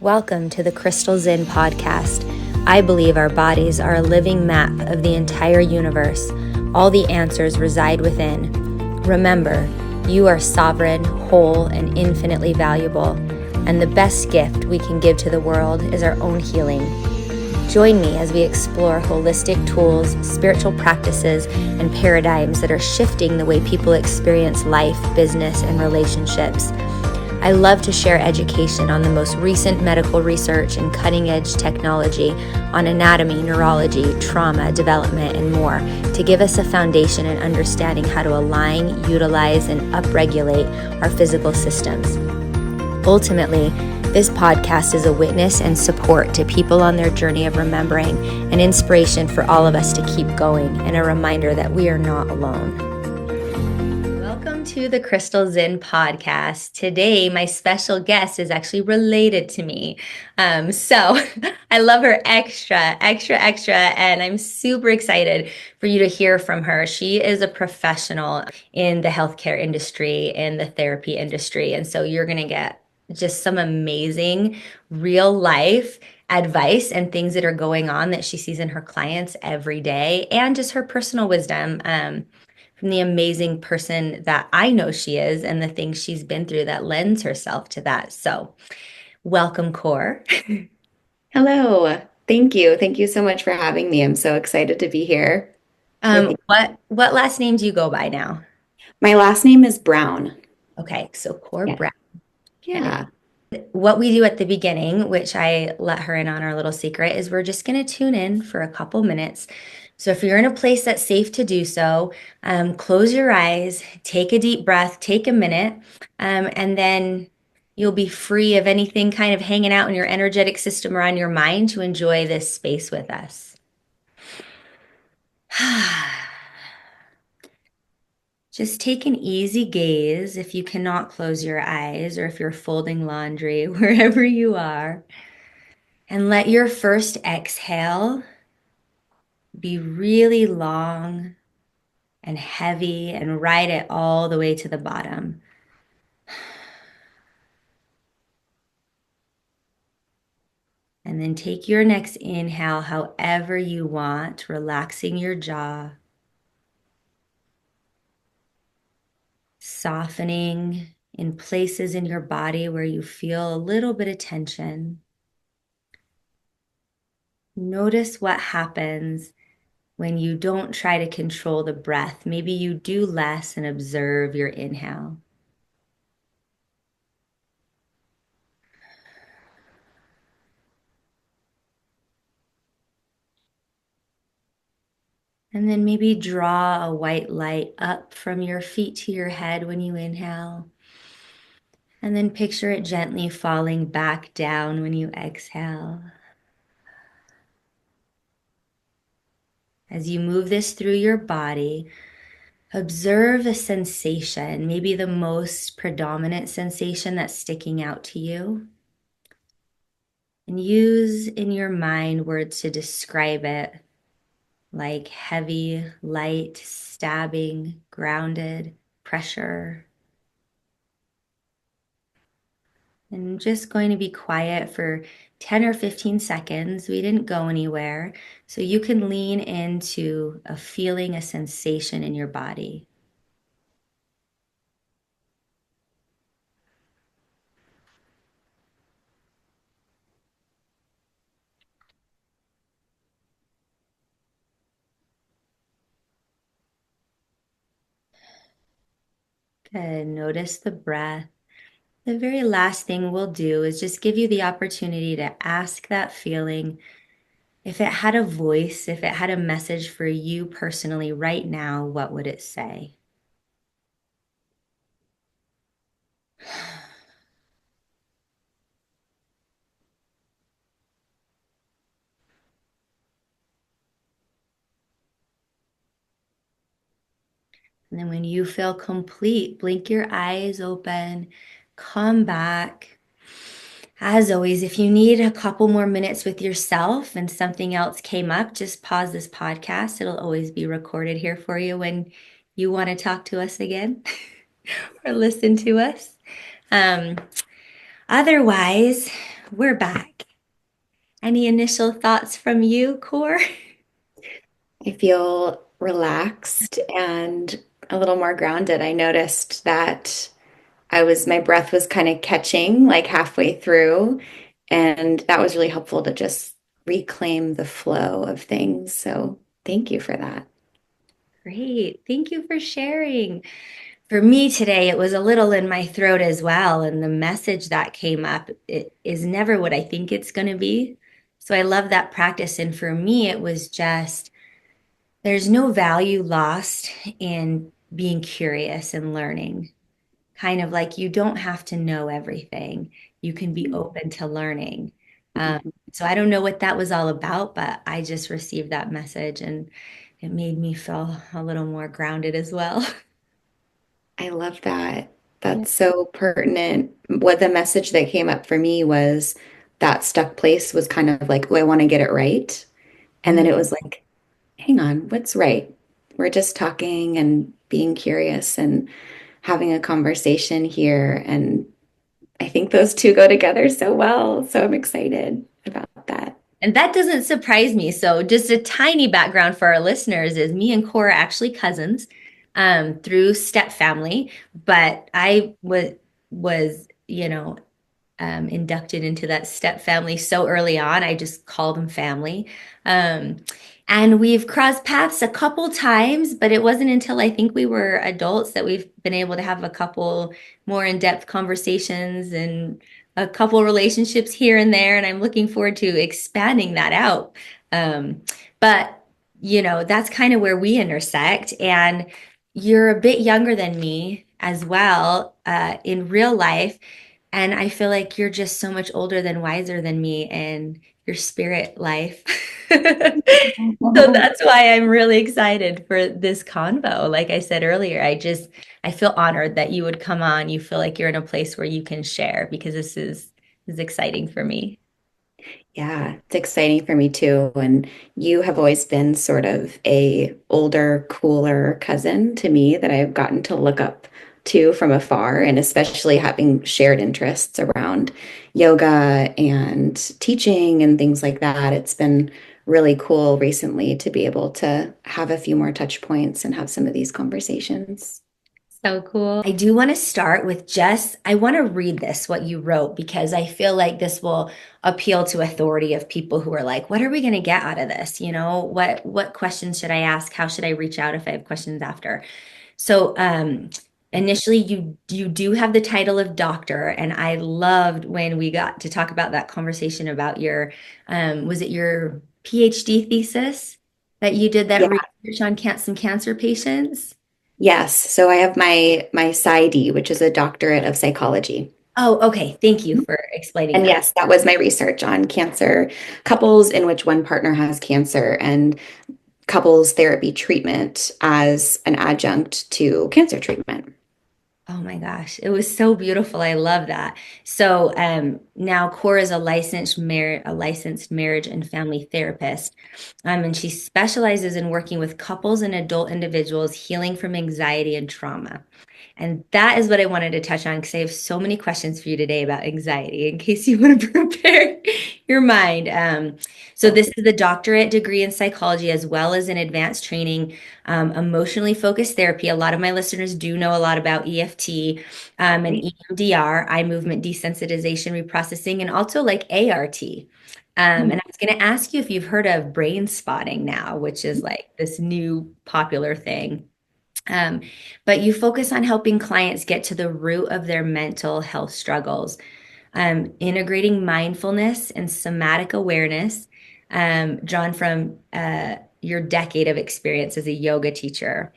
Welcome to the Crystal Zinn podcast. I believe our bodies are a living map of the entire universe. All the answers reside within. Remember, you are sovereign, whole, and infinitely valuable. And the best gift we can give to the world is our own healing. Join me as we explore holistic tools, spiritual practices, and paradigms that are shifting the way people experience life, business, and relationships. I love to share education on the most recent medical research and cutting-edge technology on anatomy, neurology, trauma, development, and more to give us a foundation in understanding how to align, utilize, and upregulate our physical systems. Ultimately, this podcast is a witness and support to people on their journey of remembering, an inspiration for all of us to keep going, and a reminder that we are not alone. Welcome to the Crystal Zinn podcast. Today, my special guest is actually related to me. So I love her extra, and I'm super excited for you to hear from her. She is a professional in the healthcare industry, in the therapy industry. And so you're going to get just some amazing real life advice and things that are going on that she sees in her clients every day, and just her personal wisdom from the amazing person that I know she is and the things she's been through that lends herself to that. So welcome, Core. Hello. Thank you. Thank you so much for having me. I'm so excited to be here. with you. What last name do you go by now? My last name is Brown. Okay, so Core Yeah. Brown. Okay. Yeah. What we do at the beginning, which I let her in on our little secret, is we're just going to tune in for a couple minutes. So if you're in a place that's safe to do so, close your eyes, take a deep breath, take a minute, and then you'll be free of anything kind of hanging out in your energetic system or on your mind to enjoy this space with us. Just take an easy gaze if you cannot close your eyes or if you're folding laundry, wherever you are. And let your first exhale be really long and heavy and ride it all the way to the bottom. And then take your next inhale however you want, relaxing your jaw, softening in places in your body where you feel a little bit of tension. Notice what happens when you don't try to control the breath. Maybe you do less and observe your inhale. And then maybe draw a white light up from your feet to your head when you inhale. And then picture it gently falling back down when you exhale. As you move this through your body, observe a sensation, maybe the most predominant sensation that's sticking out to you. And use in your mind words to describe it, like heavy, light, stabbing, grounded, pressure. And just going to be quiet for 10 or 15 seconds. We didn't go anywhere. So you can lean into a feeling, a sensation in your body. Good. Notice the breath. The very last thing we'll do is just give you the opportunity to ask that feeling if it had a voice, if it had a message for you personally right now, what would it say? And then when you feel complete, blink your eyes open, come back. As always, if you need a couple more minutes with yourself and something else came up, just pause this podcast. It'll always be recorded here for you when you want to talk to us again or listen to us. Um, Otherwise, we're back. Any initial thoughts from you, Core? I feel relaxed and a little more grounded. I noticed that my breath was kind of catching like halfway through, and that was really helpful to just reclaim the flow of things. So thank you for that. Great. Thank you for sharing. For me today, it was a little in my throat as well. And the message that came up, it is never what I think it's going to be. So I love that practice. And for me, it was just there's no value lost in being curious and learning. Kind of like you don't have to know everything. You can be open to learning. Um, so I don't know what that was all about, but I just received that message and it made me feel a little more grounded as well. I love that. Yeah. That's so pertinent. What the message that came up for me was that stuck place was kind of like, oh, I want to get it right. And then Mm. it was like, hang on, what's right? We're just talking and being curious and having a conversation here. And I think those two go together so well. So I'm excited about that. And that doesn't surprise me. So, just a tiny background for our listeners is me and Cora are actually cousins through step family, but I was inducted into that step family so early on. I just called them family. Um, and we've crossed paths a couple times, but it wasn't until I think we were adults that we've been able to have a couple more in-depth conversations and a couple relationships here and there. And I'm looking forward to expanding that out. Um, but that's kind of where we intersect. And you're a bit younger than me as well, in real life. And I feel like you're just so much older than wiser than me in your spirit life. So that's why I'm really excited for this convo. Like I said earlier, I feel honored that you would come on. You feel like you're in a place where you can share because this is exciting for me. Yeah, it's exciting for me too. And you have always been sort of a older, cooler cousin to me that I've gotten to look up to from afar, and especially having shared interests around yoga and teaching and things like that. It's been really cool recently to be able to have a few more touch points and have some of these conversations. So cool. I do want to start with I want to read this, what you wrote, because I feel like this will appeal to authority of people who are like, what are we going to get out of this? What questions should I ask? How should I reach out if I have questions after? So, initially you do have the title of doctor, and I loved when we got to talk about that conversation about was it your PhD thesis that you did that Yeah. research on some cancer patients? Yes. So I have my PsyD, which is a doctorate of psychology. Oh, okay. Thank you for explaining And that. yes, that was my research on cancer, couples in which one partner has cancer, and couples therapy treatment as an adjunct to cancer treatment. Oh my gosh, it was so beautiful. I love that. So now Cora is a licensed marriage and family therapist. And she specializes in working with couples and adult individuals healing from anxiety and trauma. And that is what I wanted to touch on because I have so many questions for you today about anxiety in case you want to prepare your mind. So, this is the doctorate degree in psychology as well as an advanced training, emotionally focused therapy. A lot of my listeners do know a lot about EFT and Right. EMDR, eye movement desensitization reprocessing, and also like ART. And I was going to ask you if you've heard of brain spotting now, which is like this new popular thing. Um, but you focus on helping clients get to the root of their mental health struggles, integrating mindfulness and somatic awareness, drawn from your decade of experience as a yoga teacher.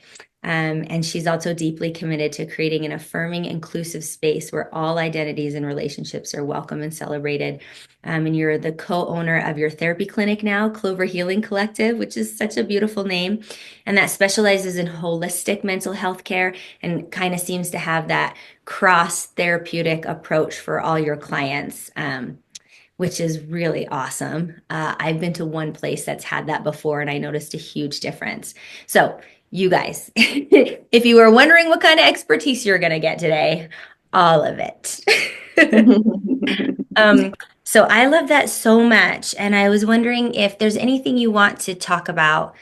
And she's also deeply committed to creating an affirming, inclusive space where all identities and relationships are welcome and celebrated. And you're the co-owner of your therapy clinic now, Clover Healing Collective, which is such a beautiful name, and that specializes in holistic mental health care and kind of seems to have that cross therapeutic approach for all your clients, which is really awesome. I've been to one place that's had that before, and I noticed a huge difference. So, you guys, if you were wondering what kind of expertise you're going to get today, all of it. Um, So I love that so much. And I was wondering if there's anything you want to talk about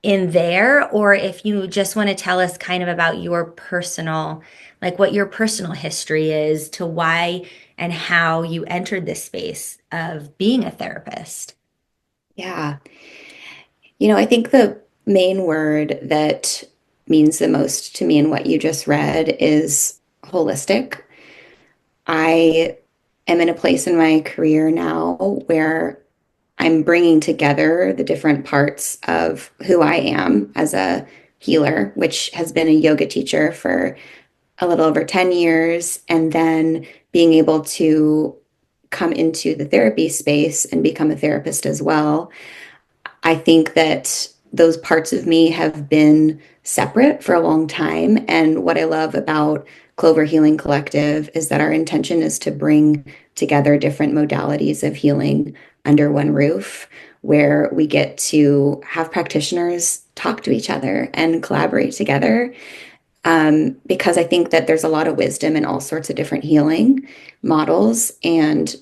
in there, or if you just want to tell us kind of about your personal, like what your personal history is to why and how you entered this space of being a therapist. Yeah. I think the main word that means the most to me in what you just read is holistic. I am in a place in my career now where I'm bringing together the different parts of who I am as a healer, which has been a yoga teacher for a little over 10 years, and then being able to come into the therapy space and become a therapist as well. I think that those parts of me have been separate for a long time. And what I love about Clover Healing Collective is that our intention is to bring together different modalities of healing under one roof, where we get to have practitioners talk to each other and collaborate together. Because I think that there's a lot of wisdom in all sorts of different healing models. And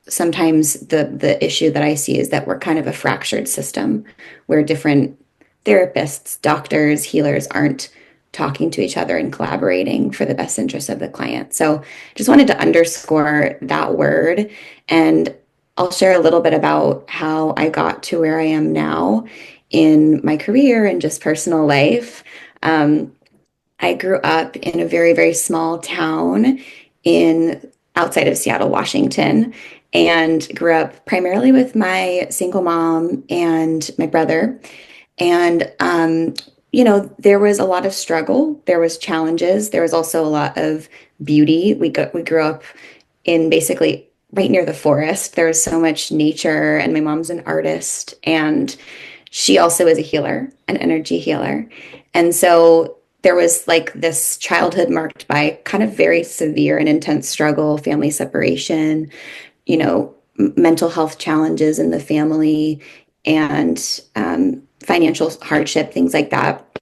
sometimes the issue that I see is that we're kind of a fractured system where different therapists, doctors, healers aren't talking to each other and collaborating for the best interest of the client. So just wanted to underscore that word. And I'll share a little bit about how I got to where I am now in my career and just personal life. Um, I grew up in a very, very small town in outside of Seattle, Washington, and grew up primarily with my single mom and my brother. And there was a lot of struggle. There was challenges. There was also a lot of beauty. We grew up in basically right near the forest. There was so much nature, and my mom's an artist, and she also is a healer, an energy healer. And so there was like this childhood marked by kind of very severe and intense struggle, family separation, mental health challenges in the family, and financial hardship, things like that.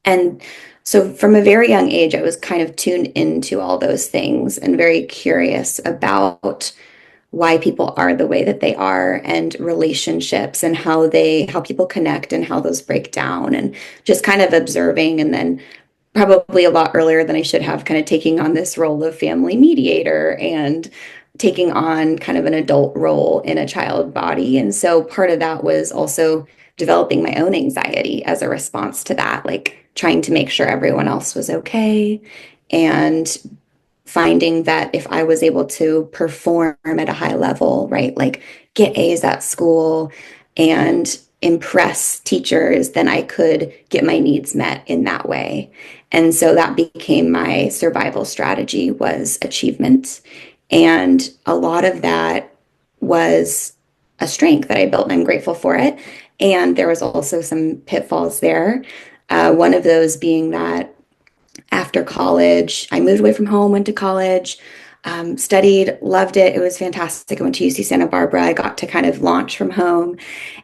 And so from a very young age, I was kind of tuned into all those things and very curious about why people are the way that they are, and relationships, and how people connect and how those break down, and just kind of observing. And then probably a lot earlier than I should have, kind of taking on this role of family mediator and taking on kind of an adult role in a child body. And so part of that was also developing my own anxiety as a response to that, like trying to make sure everyone else was okay, and finding that if I was able to perform at a high level, right, like get A's at school and impress teachers, then I could get my needs met in that way. And so that became my survival strategy, was achievement. And a lot of that was a strength that I built, and I'm grateful for it. And there was also some pitfalls there. One of those being that after college, I moved away from home, went to college, studied, loved it. It was fantastic. I went to UC Santa Barbara. I got to kind of launch from home.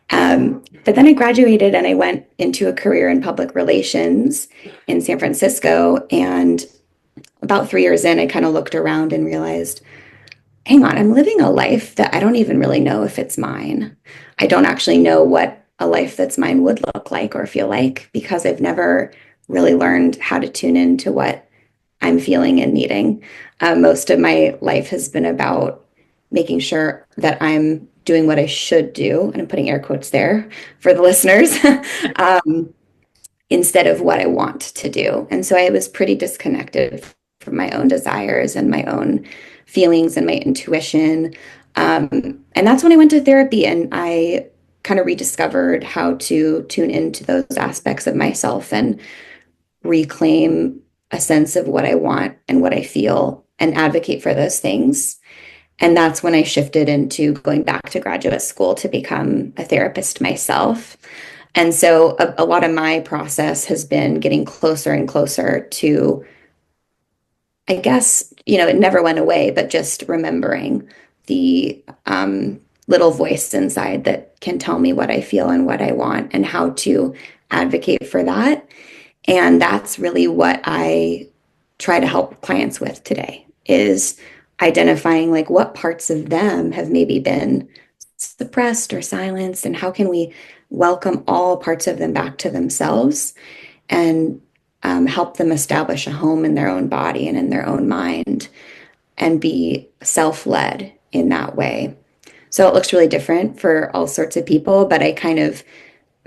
But then I graduated and I went into a career in public relations in San Francisco. And about 3 years in, I kind of looked around and realized, hang on, I'm living a life that I don't even really know if it's mine. I don't actually know what a life that's mine would look like or feel like, because I've never really learned how to tune into what I'm feeling and needing. Most of my life has been about making sure that I'm doing what I should do, and I'm putting air quotes there for the listeners, um, instead of what I want to do. And so I was pretty disconnected from my own desires and my own feelings and my intuition. And that's when I went to therapy, and I kind of rediscovered how to tune into those aspects of myself and reclaim a sense of what I want and what I feel and advocate for those things. And that's when I shifted into going back to graduate school to become a therapist myself. And so a lot of my process has been getting closer and closer to, I guess, it never went away, but just remembering the little voice inside that can tell me what I feel and what I want and how to advocate for that. And that's really what I try to help clients with today is identifying like what parts of them have maybe been suppressed or silenced, and how can we welcome all parts of them back to themselves and help them establish a home in their own body and in their own mind and be self-led in that way. So it looks really different for all sorts of people, but I kind of,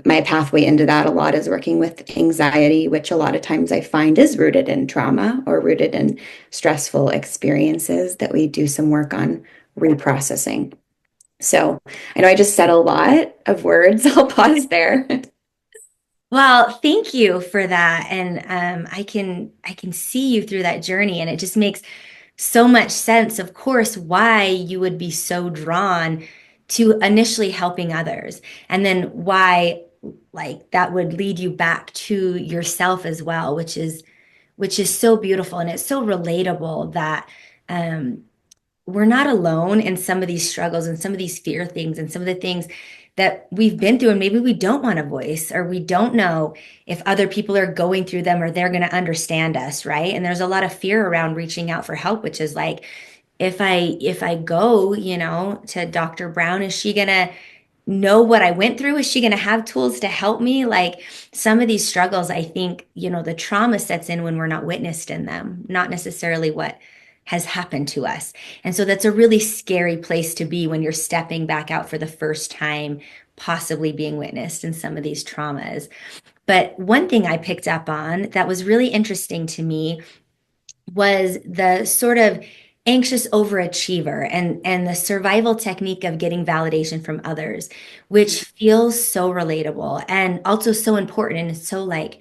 my pathway into that a lot is working with anxiety, which a lot of times I find is rooted in trauma or rooted in stressful experiences that we do some work on reprocessing. So I know I just said a lot of words. I'll pause there. Well, thank you for that. And I can see you through that journey, and it just makes so much sense, of course, why you would be so drawn to initially helping others, and then why like that would lead you back to yourself as well, which is so beautiful, and it's so relatable that um we're not alone in some of these struggles and some of these fear things and some of the things that we've been through, and maybe we don't want to voice, or we don't know if other people are going through them or they're going to understand us, right? And there's a lot of fear around reaching out for help, which is like, if I go, to Dr. Brown, is she going to know what I went through? Is she going to have tools to help me? Like some of these struggles, I think, the trauma sets in when we're not witnessed in them, not necessarily what has happened to us. And so that's a really scary place to be when you're stepping back out for the first time, possibly being witnessed in some of these traumas. But one thing I picked up on that was really interesting to me was the sort of anxious overachiever and the survival technique of getting validation from others, which feels so relatable and also so important, and it's so like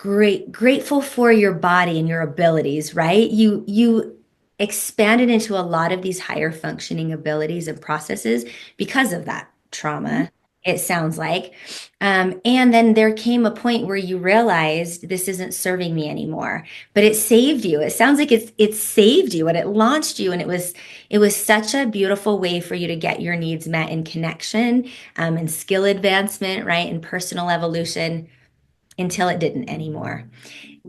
grateful for your body and your abilities, right? You expanded into a lot of these higher functioning abilities and processes because of that trauma, it sounds like. And then there came a point where you realized this isn't serving me anymore, but it saved you. It sounds like it saved you and it launched you, and it was such a beautiful way for you to get your needs met in connection, and skill advancement, right, and personal evolution, until it didn't anymore.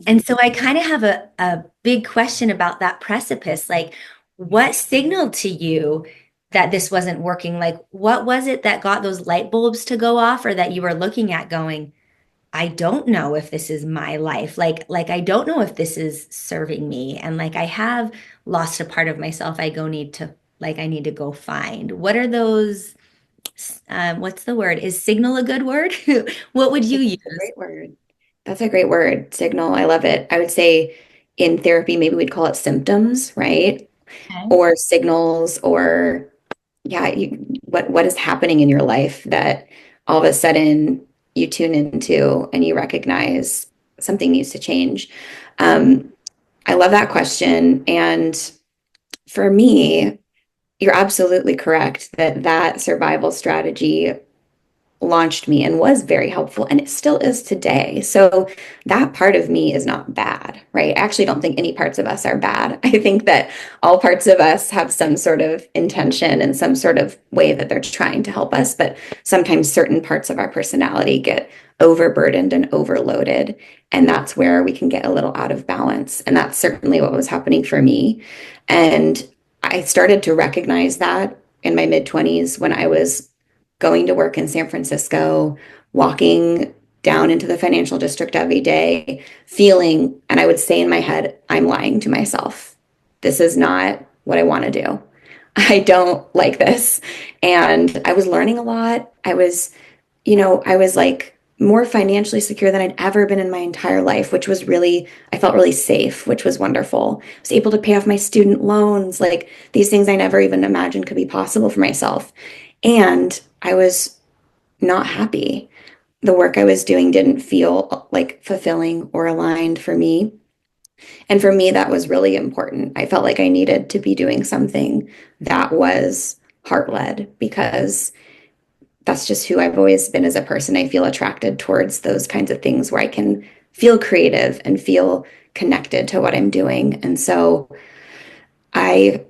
And so I kind of have a big question about that precipice. Like, what signaled to you that this wasn't working? Like, what was it that got those light bulbs to go off, or that you were looking at going, I don't know if this is my life. Like I don't know if this is serving me. And like I have lost a part of myself I need to go find. What are those what's the word? Is signal a good word? What would you It's a use? great word. That's a great word, signal. I love it. I would say in therapy, maybe we'd call it symptoms, right? Okay. Or signals, or yeah, what is happening in your life that all of a sudden you tune into and you recognize something needs to change. Um, I love that question. And for me, you're absolutely correct that that survival strategy launched me and was very helpful, and it still is today. So that part of me is not bad, right? I actually don't think any parts of us are bad. I think that all parts of us have some sort of intention and some sort of way that they're trying to help us, but sometimes certain parts of our personality get overburdened and overloaded, and that's where we can get a little out of balance. And that's certainly what was happening for me. And I started to recognize that in my mid 20s when I was going to work in San Francisco, walking down into the financial district every day, feeling, and I would say in my head, I'm lying to myself. This is not what I want to do. I don't like this. And I was learning a lot. I was like more financially secure than I'd ever been in my entire life, which was really, I felt really safe, which was wonderful. I was able to pay off my student loans, like these things I never even imagined could be possible for myself. And I was not happy. The work I was doing didn't feel like fulfilling or aligned for me. And for me, that was really important. I felt like I needed to be doing something that was heart led, because that's just who I've always been as a person. I feel attracted towards those kinds of things where I can feel creative and feel connected to what I'm doing. And so I,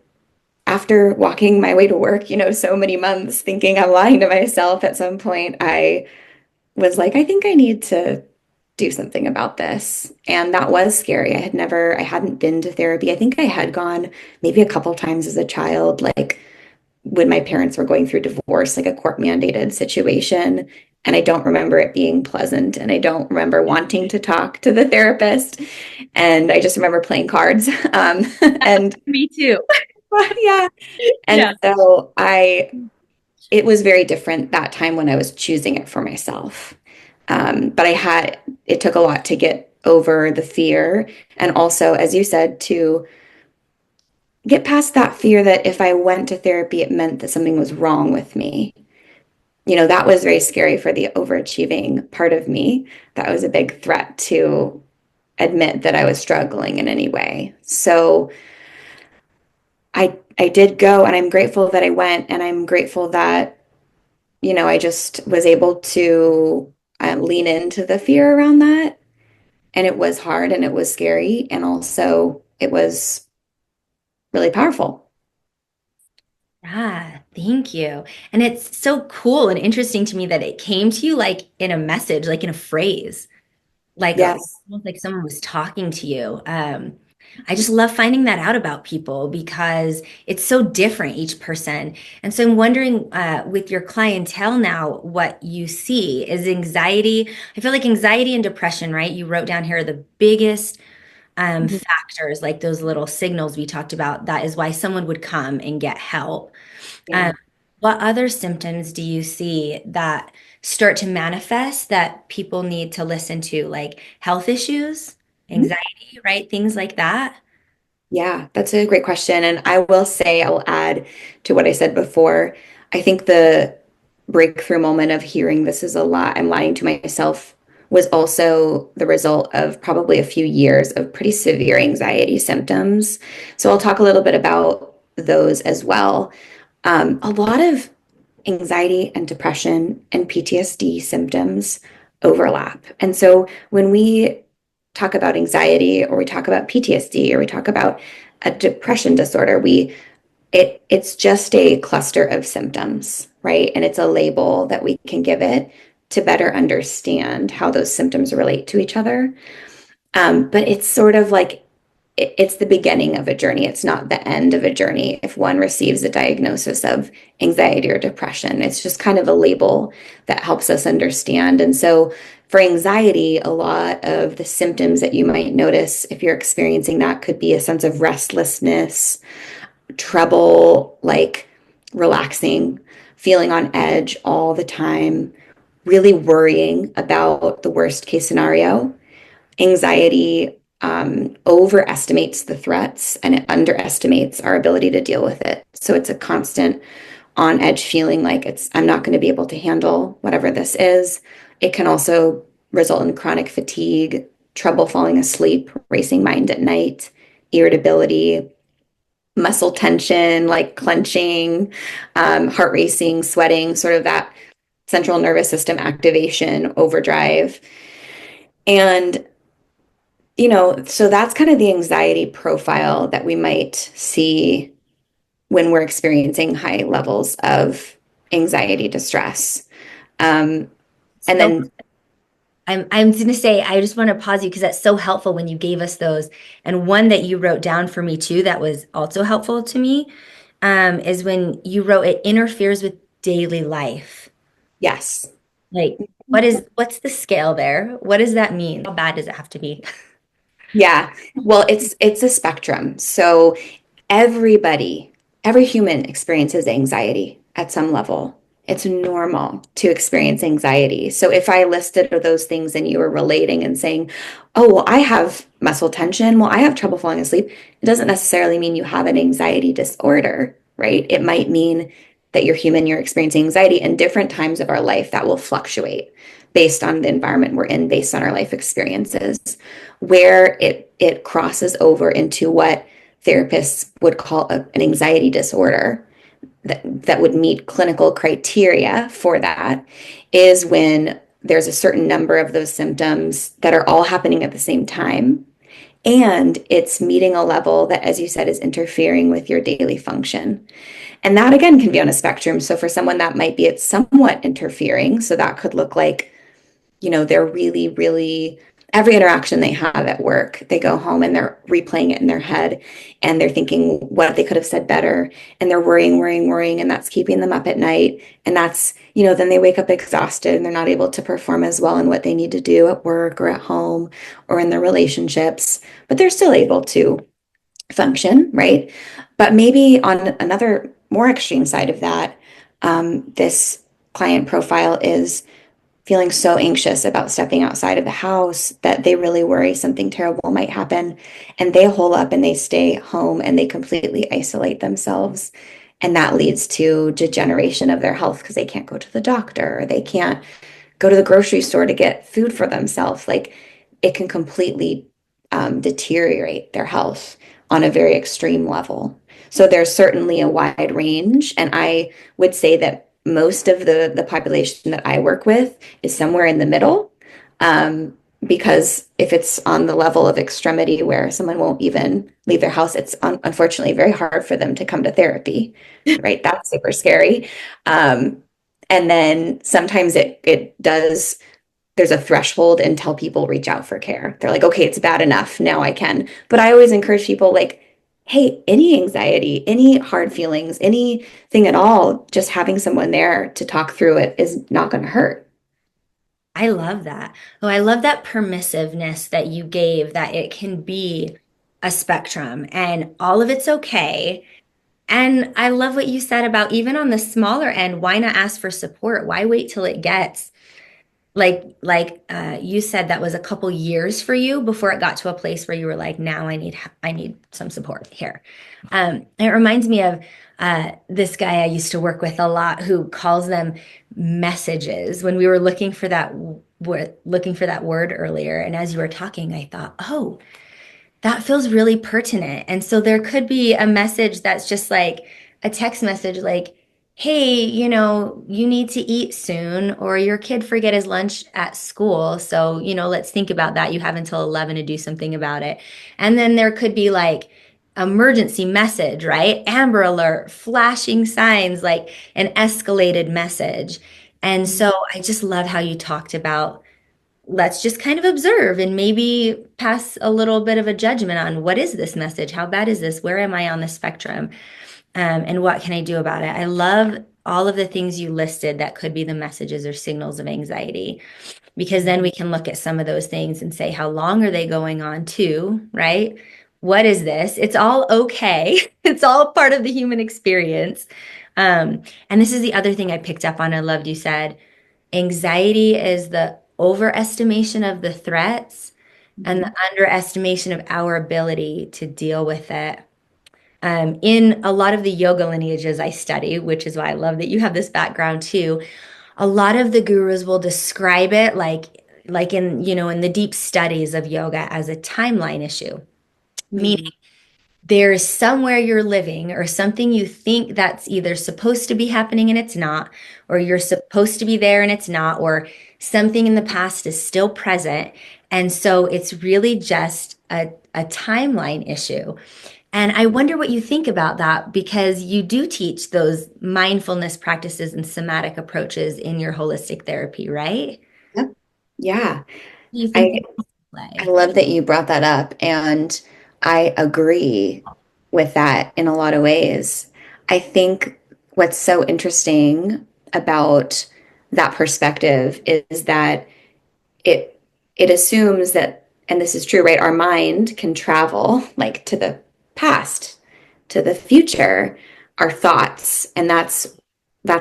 after walking my way to work, so many months thinking I'm lying to myself, at some point I was like, I think I need to do something about this. And that was scary. I hadn't been to therapy. I think I had gone maybe a couple times as a child, like when my parents were going through divorce, like a court mandated situation. And I don't remember it being pleasant. And I don't remember wanting to talk to the therapist. And I just remember playing cards. And Me too. yeah. And Yeah. so it was very different that time when I was choosing it for myself. But it took a lot to get over the fear. And also, as you said, to get past that fear that if I went to therapy, it meant that something was wrong with me. That was very scary for the overachieving part of me. That was a big threat to admit that I was struggling in any way. So I did go, and I'm grateful that I went, and I'm grateful that I just was able to lean into the fear around that. And it was hard and it was scary. And also, it was really powerful. Yeah, thank you. And it's so cool and interesting to me that it came to you like in a message, like in a phrase, like Yes. almost like someone was talking to you. I just love finding that out about people because it's so different each person. And so I'm wondering, with your clientele now, what you see is anxiety. I feel like anxiety and depression, right? You wrote down here are the biggest Mhm. factors, like those little signals we talked about. That is why someone would come and get help. Um, Yeah. what other symptoms do you see that start to manifest that people need to listen to, like health issues, Mhm. anxiety, right? Things like that. Yeah, that's a great question. And I will add to what I said before. I think the breakthrough moment of hearing this is a lot, I'm lying to myself, was also the result of probably a few years of pretty severe anxiety symptoms. So I'll talk a little bit about those as well. A lot of anxiety and depression and PTSD symptoms overlap. And so when we talk about anxiety or we talk about PTSD or we talk about a depression disorder, it's just a cluster of symptoms, right? And it's a label that we can give it to better understand how those symptoms relate to each other. But it's sort of like it's the beginning of a journey. It's not the end of a journey if one receives a diagnosis of anxiety or depression. It's just kind of a label that helps us understand. And so for anxiety, a lot of the symptoms that you might notice if you're experiencing that could be a sense of restlessness, trouble, like relaxing, feeling on edge all the time, really worrying about the worst case scenario. Anxiety overestimates the threats and it underestimates our ability to deal with it. So it's a constant on edge feeling like I'm not going to be able to handle whatever this is. It can also result in chronic fatigue, trouble falling asleep, racing mind at night, irritability, muscle tension, like clenching, heart racing, sweating, sort of that central nervous system activation, overdrive. And so that's kind of the anxiety profile that we might see when we're experiencing high levels of anxiety distress. Um, and So then, I'm going to say, I just want to pause you because that's so helpful when you gave us those. And one that you wrote down for me too, that was also helpful to me, is when you wrote it interferes with daily life. yes, Like, what's the scale there? What does that mean? How bad does it have to be? yeah. Well, it's a spectrum. So everybody, every human experiences anxiety at some level. It's normal to experience anxiety. So if I listed those things and you were relating and saying, oh, well, I have muscle tension, well, I have trouble falling asleep, it doesn't necessarily mean you have an anxiety disorder, right? It might mean that you're human, you're experiencing anxiety in different times of our life that will fluctuate based on the environment we're in, based on our life experiences, where it crosses over into what therapists would call an anxiety disorder that would meet clinical criteria for that is when there's a certain number of those symptoms that are all happening at the same time. And it's meeting a level that, as you said, is interfering with your daily function. And that again can be on a spectrum. So for someone that might be somewhat interfering, so that could look like, they're really, really every interaction they have at work, they go home and they're replaying it in their head and they're thinking what they could have said better. And they're worrying, and that's keeping them up at night. And that's, then they wake up exhausted and they're not able to perform as well in what they need to do at work or at home or in their relationships, but they're still able to function, right? But maybe on another more extreme side of that, this client profile is feeling so anxious about stepping outside of the house that they really worry something terrible might happen. And they hole up and they stay home and they completely isolate themselves. And that leads to degeneration of their health because they can't go to the doctor, or they can't go to the grocery store to get food for themselves. Like it can completely deteriorate their health on a very extreme level. So there's certainly a wide range. And I would say that most of the population that I work with is somewhere in the middle. Because if it's on the level of extremity where someone won't even leave their house, it's unfortunately very hard for them to come to therapy, right? That's super scary. Um, and then sometimes it does, there's a threshold until people reach out for care. They're like, okay, it's bad enough. Now I can. But I always encourage people like, hey, any anxiety, any hard feelings, anything at all, just having someone there to talk through it is not going to hurt. I love that. Oh, I love that permissiveness that you gave, that it can be a spectrum and all of it's okay. And I love what you said about even on the smaller end, why not ask for support? Why wait till it gets like you said that was a couple years for you before it got to a place where you were like, now I need some support here. It reminds me of this guy I used to work with a lot who calls them messages. When we were looking for that word earlier, and as you were talking, I thought, oh, that feels really pertinent. And so there could be a message that's just like a text message like, hey, you need to eat soon, or your kid forget his lunch at school. So, let's think about that. You have until 11 to do something about it. And then there could be like emergency message, right? Amber alert, flashing signs, like an escalated message. And so I just love how you talked about let's just kind of observe and maybe pass a little bit of a judgment on what is this message? How bad is this? Where am I on the spectrum? And what can I do about it? I love all of the things you listed that could be the messages or signals of anxiety, because then we can look at some of those things and say, how long are they going on to, right? What is this? It's all okay. It's all part of the human experience. And this is the other thing I picked up on. I loved you said anxiety is the overestimation of the threats and the Mhm. underestimation of our ability to deal with it. In a lot of the yoga lineages I study, which is why I love that you have this background too, a lot of the gurus will describe it like in the deep studies of yoga as a timeline issue, meaning Mm. there's somewhere you're living or something you think that's either supposed to be happening and it's not, or you're supposed to be there and it's not, or something in the past is still present. And so it's really just a timeline issue. And I wonder what you think about that because you do teach those mindfulness practices and somatic approaches in your holistic therapy, right? Yep. Yeah. Do you think I they I play? love that you brought that up, and I agree with that in a lot of ways. I think what's so interesting about that perspective is that it it assumes that, and this is true, right? Our mind can travel like to the past, to the future, our thoughts, and that's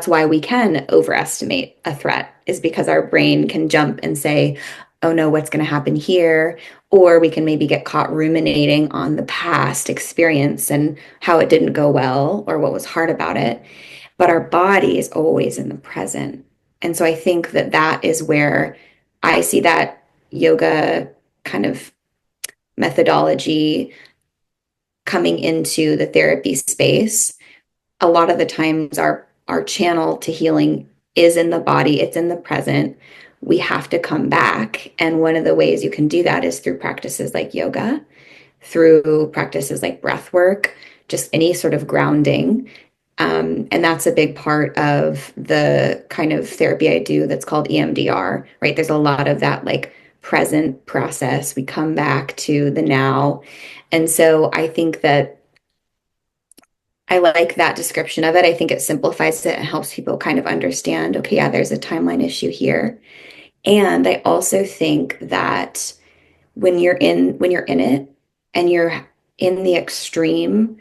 why we can overestimate a threat, is because our brain can jump and say, oh no, what's going to happen here? Or we can maybe get caught ruminating on the past experience and how it didn't go well or what was hard about it. But our body is always in the present. And so I think that that is where I see that yoga kind of methodology coming into the therapy space. A lot of the times our channel to healing is in the body, it's in the present. We have to come back. And one of the ways you can do that is through practices like yoga, through practices like breath work, just any sort of grounding. And that's a big part of the kind of therapy I do that's called EMDR, right? There's a lot of that like present process. We come back to the now. And so I think that I like that description of it. I think it simplifies it and helps people kind of understand, okay, yeah, there's a timeline issue here. And I also think that when you're in it and you're in the extreme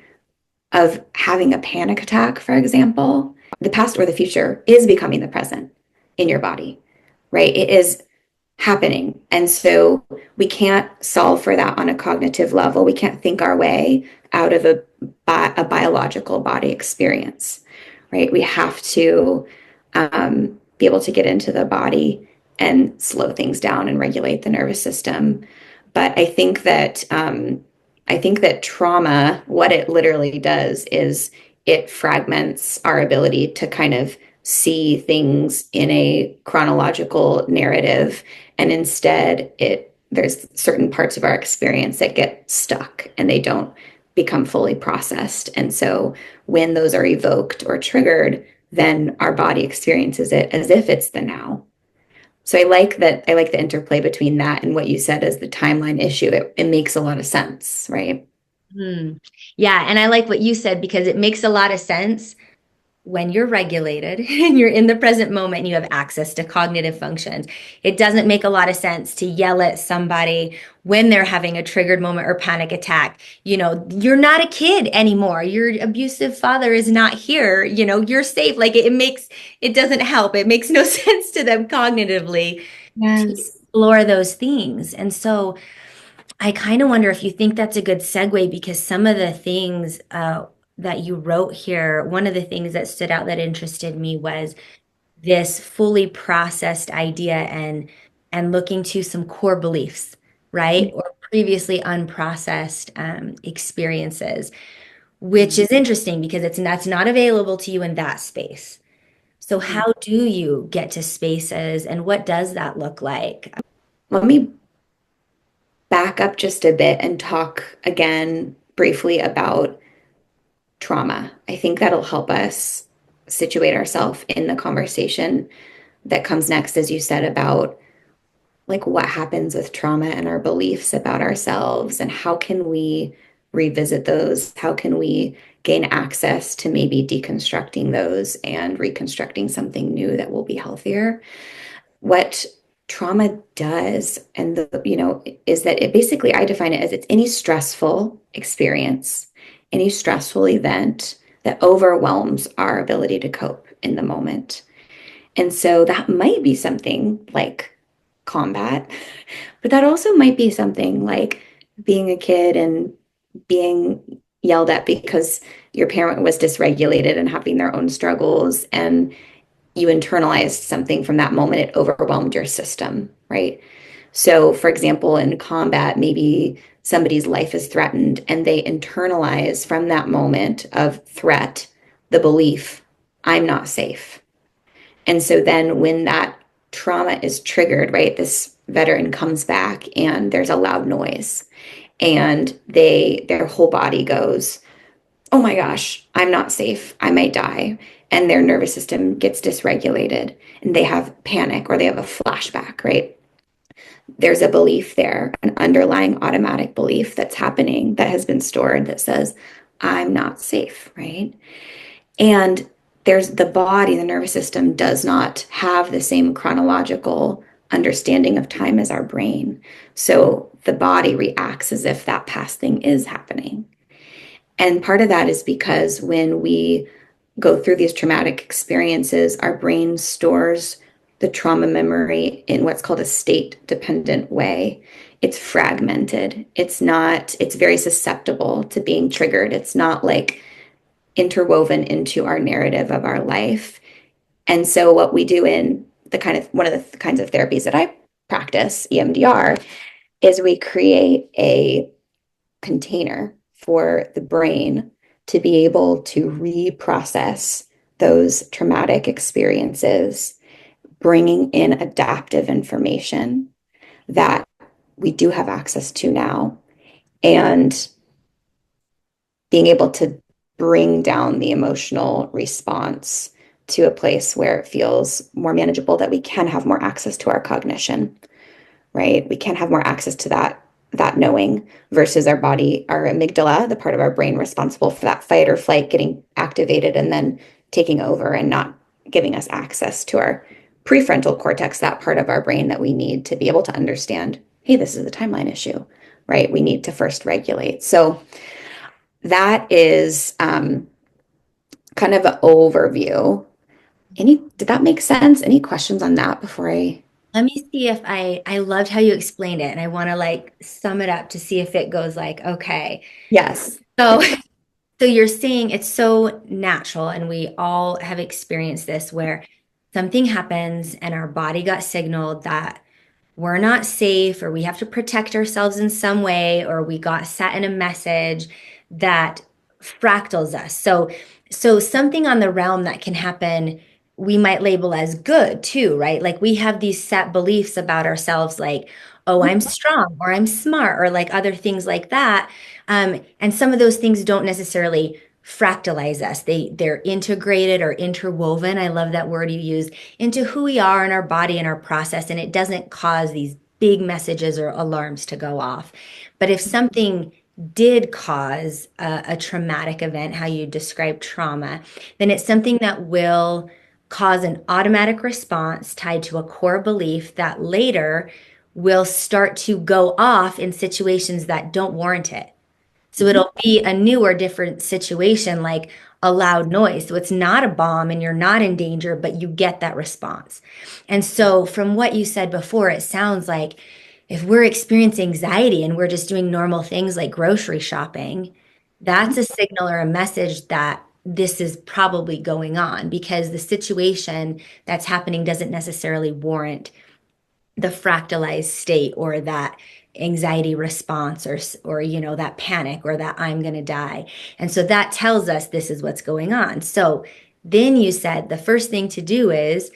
of having a panic attack, for example, the past or the future is becoming the present in your body, right? It is happening. And so we can't solve for that on a cognitive level. We can't think our way out of a biological body experience, right? We have to be able to get into the body and slow things down and regulate the nervous system. But I think that trauma, what it literally does is it fragments our ability to kind of see things in a chronological narrative, and instead there's certain parts of our experience that get stuck and they don't become fully processed. And so when those are evoked or triggered, then our body experiences it as if it's the now. So I like that. I like the interplay between that and what you said as the timeline issue. It makes a lot of sense, right? Hmm. Yeah, and I like what you said because it makes a lot of sense when you're regulated and you're in the present moment and you have access to cognitive functions. It doesn't make a lot of sense to yell at somebody when they're having a triggered moment or panic attack. You're not a kid anymore. Your abusive father is not here. You're safe. Like it doesn't help. It makes no sense to them cognitively to Yes. explore those things. And so I kind of wonder if you think that's a good segue because some of the things that you wrote here, one of the things that stood out that interested me was this fully processed idea and looking to some core beliefs, right? Or previously unprocessed experiences, which is interesting because that's not available to you in that space. So Mhm. how do you get to spaces and what does that look like? Let me back up just a bit and talk again briefly about trauma. I think that'll help us situate ourselves in the conversation that comes next, as you said, about like what happens with trauma and our beliefs about ourselves and how can we revisit those? How can we gain access to maybe deconstructing those and reconstructing something new that will be healthier? What trauma does is that it basically, I define it as it's any stressful experience, any stressful event that overwhelms our ability to cope in the moment. And so that might be something like combat, but that also might be something like being a kid and being yelled at because your parent was dysregulated and having their own struggles, and you internalized something from that moment. It overwhelmed your system, right? So, for example, in combat, maybe somebody's life is threatened and they internalize from that moment of threat the belief, I'm not safe. And so then when that trauma is triggered, right, this veteran comes back and there's a loud noise and their whole body goes, oh my gosh, I'm not safe. I might die. And their nervous system gets dysregulated and they have panic or they have a flashback, right? There's a belief there, an underlying automatic belief that's happening that has been stored that says, I'm not safe, right? And there's the body, the nervous system does not have the same chronological understanding of time as our brain. So the body reacts as if that past thing is happening. And part of that is because when we go through these traumatic experiences, our brain stores the trauma memory in what's called a state dependent way. It's fragmented. It's very susceptible to being triggered. It's not like interwoven into our narrative of our life. And so what we do in one of the kinds of therapies that I practice, EMDR, is we create a container for the brain to be able to reprocess those traumatic experiences, bringing in adaptive information that we do have access to now, and being able to bring down the emotional response to a place where it feels more manageable, that we can have more access to our cognition, right? We can't have more access to that knowing versus our body, our amygdala, the part of our brain responsible for that fight or flight getting activated and then taking over and not giving us access to our prefrontal cortex, that part of our brain that we need to be able to understand, hey, this is a timeline issue, right? We need to first regulate. So that is kind of an overview. Did that make sense? Any questions on that before I? Let me see if I loved how you explained it, and I want to like sum it up to see if it goes like, okay. Yes. So so you're saying it's so natural, and we all have experienced this where something happens and our body got signaled that we're not safe or we have to protect ourselves in some way or we got set in a message that fractals us. So something on the realm that can happen we might label as good too, right? Like we have these set beliefs about ourselves like, oh, I'm strong or I'm smart or like other things like that. And some of those things don't necessarily fractalize us. They're integrated or interwoven. I love that word you use into who we are in our body and our process, and it doesn't cause these big messages or alarms to go off. But if something did cause a traumatic event, how you describe trauma, then it's something that will cause an automatic response tied to a core belief that later will start to go off in situations that don't warrant it. So Mhm. it'll be a new or different situation, like a loud noise. So it's not a bomb and you're not in danger, but you get that response. And so, from what you said before, it sounds like if we're experiencing anxiety and we're just doing normal things like grocery shopping, that's a signal or a message that this is probably going on because the situation that's happening doesn't necessarily warrant the fractalized state or that anxiety response or that panic or that I'm going to die. And so that tells us this is what's going on. So then you said the first thing to do is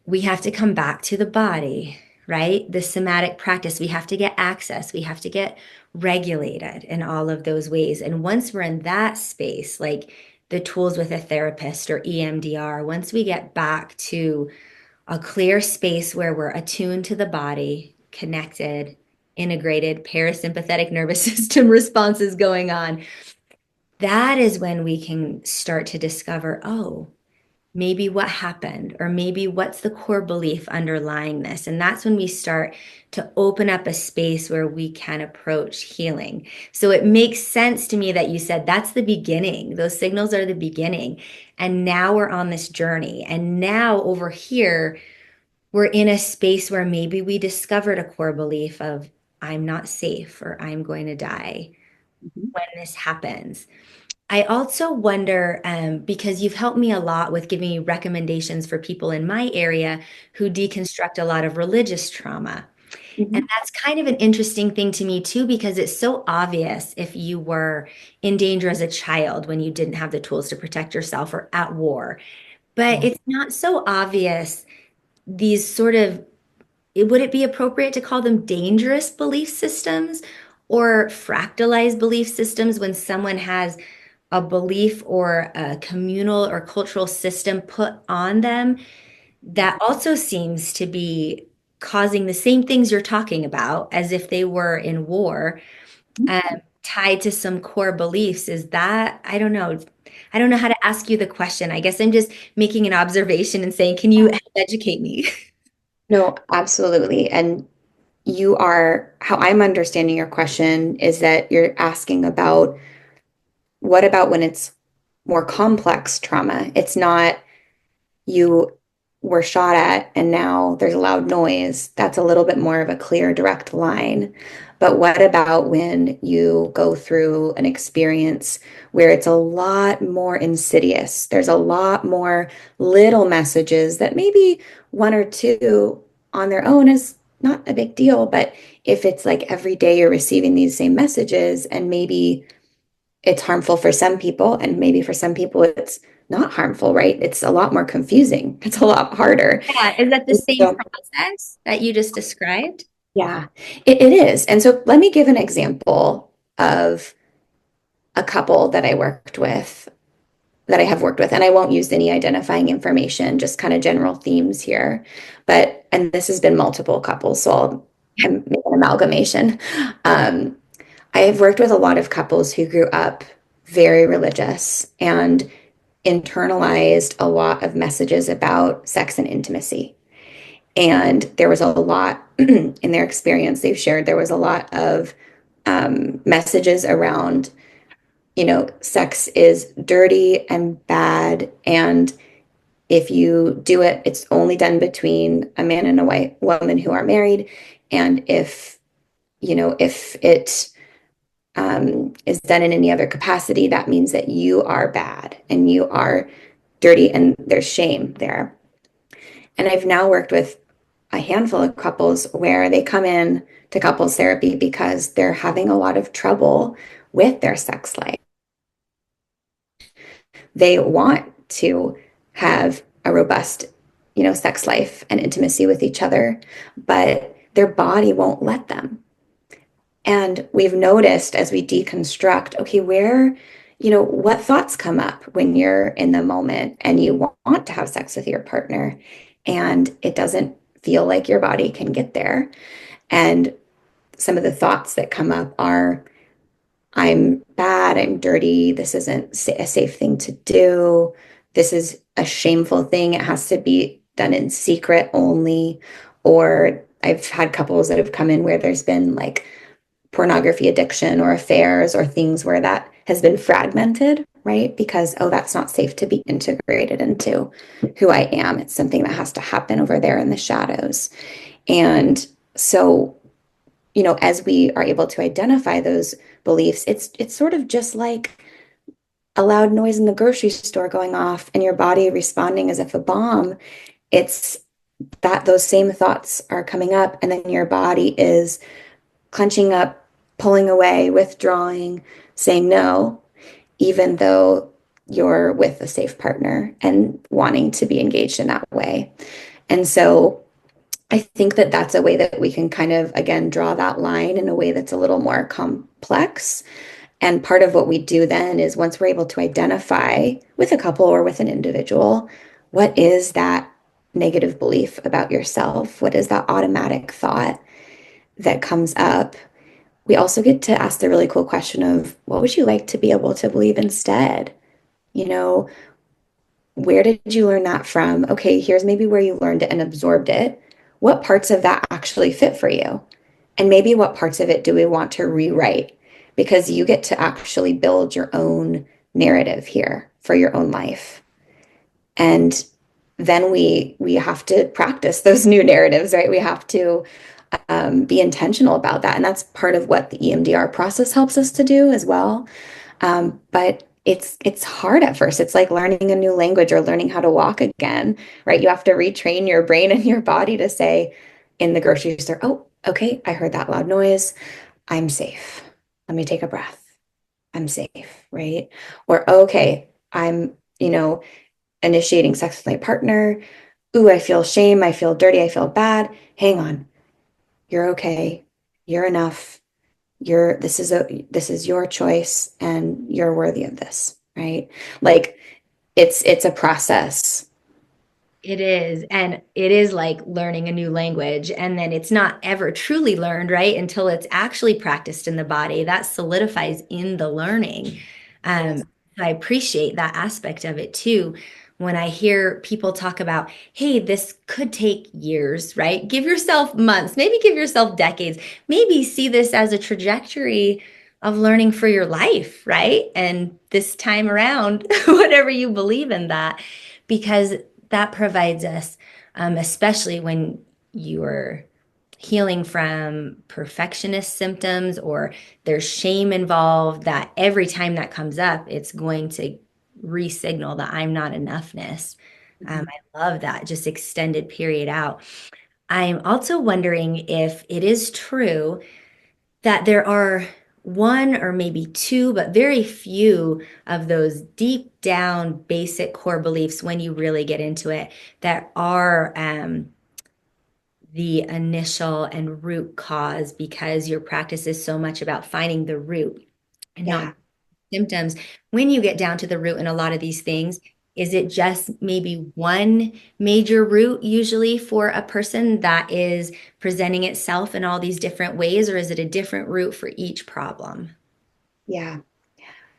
we have to come back to the body, right? The somatic practice, we have to get access, we have to get regulated in all of those ways. And once we're in that space, like the tools with a therapist or EMDR, once we get back to a clear space where we're attuned to the body, connected, integrated, parasympathetic nervous system responses going on. That is when we can start to discover, oh, maybe what happened, or maybe what's the core belief underlying this. And that's when we start to open up a space where we can approach healing. So it makes sense to me that you said that's the beginning. Those signals are the beginning. And now we're on this journey. And now over here, we're in a space where maybe we discovered a core belief of I'm not safe or I'm going to die Mhm. when this happens. I also wonder, because you've helped me a lot with giving me recommendations for people in my area who deconstruct a lot of religious trauma. And Mhm. that's kind of an interesting thing to me too, because it's so obvious if you were in danger as a child when you didn't have the tools to protect yourself or at war. But Yeah. it's not so obvious these sort of would it be appropriate to call them dangerous belief systems or fractalized belief systems when someone has a belief or a communal or cultural system put on them that also seems to be causing the same things you're talking about as if they were in war, um, tied to some core beliefs? Is that, I don't know. I don't know how to ask you the question. I guess I'm just making an observation and saying, can you help educate me? No, absolutely. And how I'm understanding your question is that you're asking about what about when it's more complex trauma? It's not you were shot at and now there's a loud noise. That's a little bit more of a clear, direct line. But what about when you go through an experience where it's a lot more insidious? There's a lot more little messages that maybe one or two on their own is not a big deal. But if it's like every day you're receiving these same messages and maybe it's harmful for some people, and maybe for some people it's not harmful, right? It's a lot more confusing. It's a lot harder. Yeah, is that the And same so, process that you just described? yeah, it is. And so let me give an example of a couple that I worked with, that I have worked with, and I won't use any identifying information, just kind of general themes here. And this has been multiple couples, so I'm making an amalgamation. Um, I have worked with a lot of couples who grew up very religious and internalized a lot of messages about sex and intimacy. And there was a lot in their experience they've shared, there was a lot of messages around, sex is dirty and bad. And if you do it, it's only done between a man and a white woman who are married. And if it is done in any other capacity, that means that you are bad and you are dirty and there's shame there. And I've now worked with a handful of couples where they come in to couples therapy because they're having a lot of trouble with their sex life. They want to have a robust, sex life and intimacy with each other, but their body won't let them. And we've noticed as we deconstruct, okay, what thoughts come up when you're in the moment and you want to have sex with your partner and it doesn't feel like your body can get there. And some of the thoughts that come up are, I'm bad, I'm dirty, this isn't a safe thing to do, this is a shameful thing, it has to be done in secret only. Or I've had couples that have come in where there's been like pornography addiction or affairs or things where that has been fragmented, right? Because, oh, that's not safe to be integrated into who I am. It's something that has to happen over there in the shadows. And so, as we are able to identify those beliefs, it's sort of just like a loud noise in the grocery store going off and your body responding as if a bomb. It's that those same thoughts are coming up, and then your body is clenching up, pulling away, withdrawing, saying no, even though you're with a safe partner and wanting to be engaged in that way. And so I think that that's a way that we can kind of, again, draw that line in a way that's a little more complex. And part of what we do then is once we're able to identify with a couple or with an individual, what is that negative belief about yourself? What is that automatic thought that comes up? We also get to ask the really cool question of what would you like to be able to believe instead? You know, where did you learn that from? Okay, here's maybe where you learned it and absorbed it. What parts of that actually fit for you? And maybe what parts of it do we want to rewrite? Because you get to actually build your own narrative here for your own life. And then we have to practice those new narratives, right? We have to be intentional about that. And that's part of what the EMDR process helps us to do as well. But it's hard at first. It's like learning a new language or learning how to walk again, right? You have to retrain your brain and your body to say in the grocery store, oh, okay, I heard that loud noise. I'm safe. Let me take a breath. I'm safe, right? Or okay, I'm, initiating sex with my partner. Ooh, I feel shame. I feel dirty. I feel bad. Hang on. You're okay. You're enough. This is your choice and you're worthy of this, right? Like it's a process. It is. And it is like learning a new language. And then it's not ever truly learned, right? Until it's actually practiced in the body. That solidifies in the learning. Um, Yes. I appreciate that aspect of it too. When I hear people talk about, hey, this could take years, right? Give yourself months, maybe give yourself decades, maybe see this as a trajectory of learning for your life, right? And this time around, whatever you believe in that, because that provides us, especially when you are healing from perfectionist symptoms or there's shame involved, that every time that comes up, it's going to re-signal that I'm not enoughness. Mhm. I love that, just extended period out. I'm also wondering if it is true that there are one or maybe two, but very few of those deep down basic core beliefs when you really get into it that are the initial and root cause, because your practice is so much about finding the root and not Yeah. symptoms. When you get down to the root in a lot of these things, Is it just maybe one major root usually for a person that is presenting itself in all these different ways, or is it a different root for each problem? Yeah.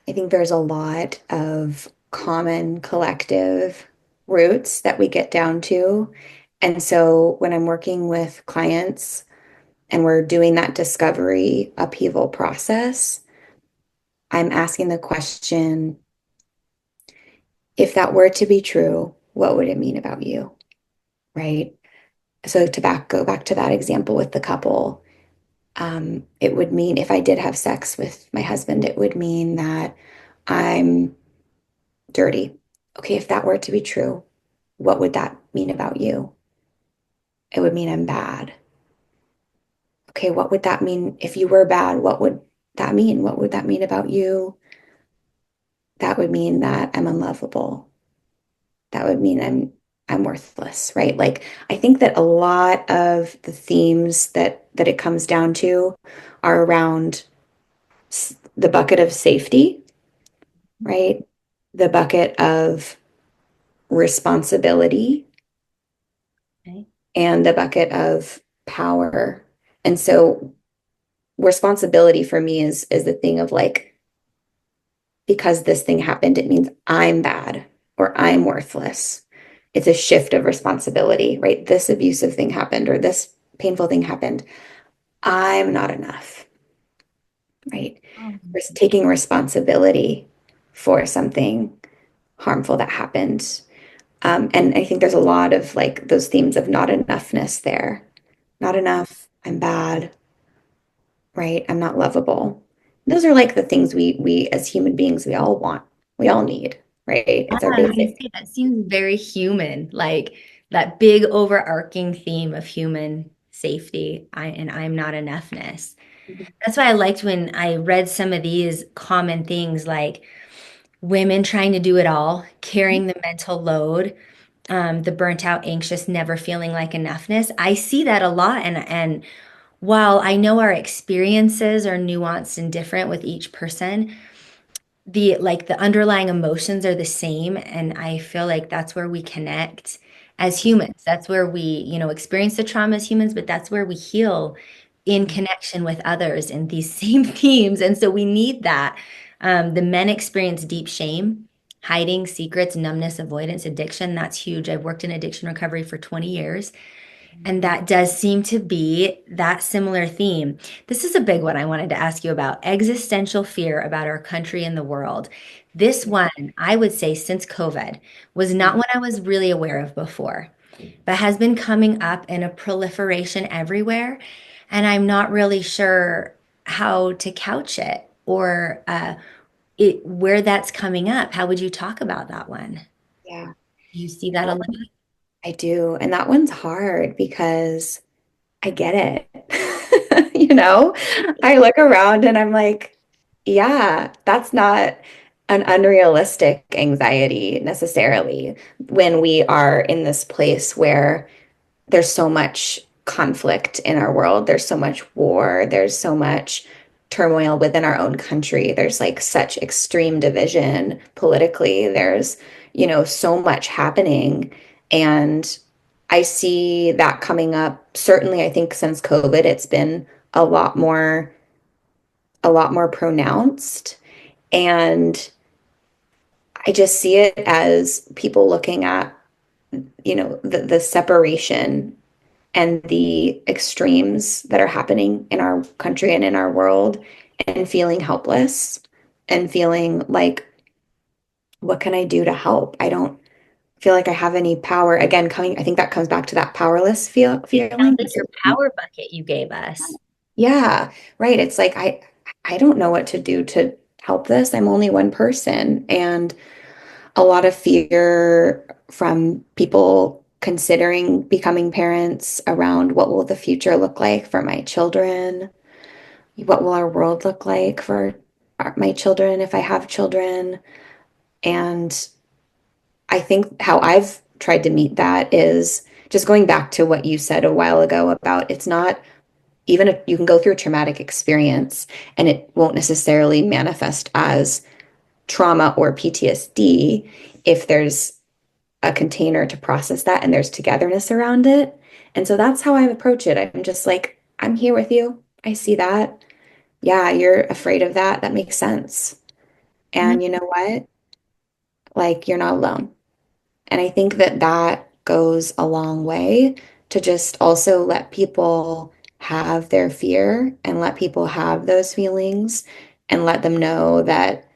I think there's a lot of common collective roots that we get down to. And so when I'm working with clients and we're doing that discovery upheaval process, I'm asking the question, if that were to be true, what would it mean about you? Right? So go back to that example with the couple, it would mean if I did have sex with my husband, it would mean that I'm dirty. Okay, if that were to be true, what would that mean about you? It would mean I'm bad. Okay, what would that mean if you were bad? What would that mean? What would that mean about you? That would mean that I'm unlovable. That would mean I'm worthless, right? Like I think that a lot of the themes that it comes down to are around the bucket of safety, right? The bucket of responsibility Okay. and the bucket of power. And so responsibility for me is the thing of like, because this thing happened, it means I'm bad or I'm worthless. It's a shift of responsibility, right? This abusive thing happened or this painful thing happened. I'm not enough, right? Taking responsibility for something harmful that happened. And I think there's a lot of like those themes of not enoughness there. Not enough. I'm bad, right? I'm not lovable. Those are like the things we as human beings we all want. We all need, right? Yeah, It's our I basic. see. That seems very human, like that big overarching theme of human safety. I'm not enoughness. That's why I liked when I read some of these common things like women trying to do it all, carrying the mental load, the burnt out, anxious, never feeling like enoughness. I see that a lot. And while I know our experiences are nuanced and different with each person, the underlying emotions are the same, and I feel like that's where we connect as humans. That's where we, experience the trauma as humans, but that's where we heal in connection with others in these same themes. And so we need that. The men experience deep shame, hiding secrets, numbness, avoidance, addiction. That's huge. I've worked in addiction recovery for 20 years. And that does seem to be that similar theme. This is a big one I wanted to ask you about: existential fear about our country and the world. This one, I would say, since COVID, was not one I was really aware of before, but has been coming up in a proliferation everywhere. And I'm not really sure how to couch it or where that's coming up. How would you talk about that one? Yeah, Do you see that a little? I do. And that one's hard because I get it. You know, I look around and I'm like, yeah, that's not an unrealistic anxiety necessarily when we are in this place where there's so much conflict in our world. There's so much war. There's so much turmoil within our own country. There's like such extreme division politically. There's, so much happening. And I see that coming up. Certainly, I think since COVID, it's been a a lot more pronounced. And I just see it as people looking at, the separation and the extremes that are happening in our country and in our world and feeling helpless and feeling like, what can I do to help? I don't feel like I have any power. Again, I think that comes back to that powerless It sounds feeling. like your power bucket you gave us. Yeah, right. It's like I don't know what to do to help this. I'm only one person. And a lot of fear from people considering becoming parents around what will the future look like for my children? What will our world look like for my children if I have children? And I think how I've tried to meet that is just going back to what you said a while ago about it's not even if you can go through a traumatic experience and it won't necessarily manifest as trauma or PTSD. if there's a container to process that and there's togetherness around it. And so that's how I approach it. I'm just like, I'm here with you. I see that. Yeah, you're afraid of that. That makes sense. And you know what? Like, you're not alone. And I think that that goes a long way to just also let people have their fear and let people have those feelings and let them know that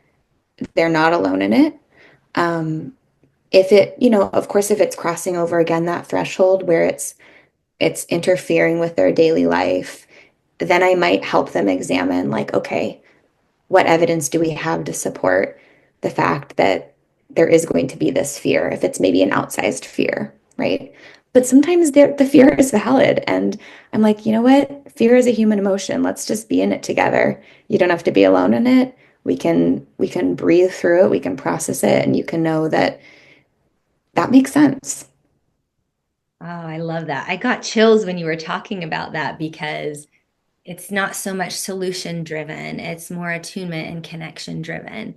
they're not alone in it. Um, if it, of course, if it's crossing over again that threshold where it's interfering with their daily life, then I might help them examine like, okay, what evidence do we have to support the fact that there is going to be this fear if it's maybe an outsized fear, right? But sometimes the fear is valid. And I'm like, you know what? Fear is a human emotion. Let's just be in it together. You don't have to be alone in it. We can breathe through it. We can process it. And you can know that that makes sense. Oh, I love that. I got chills when you were talking about that because it's not so much solution driven, it's more attunement and connection driven.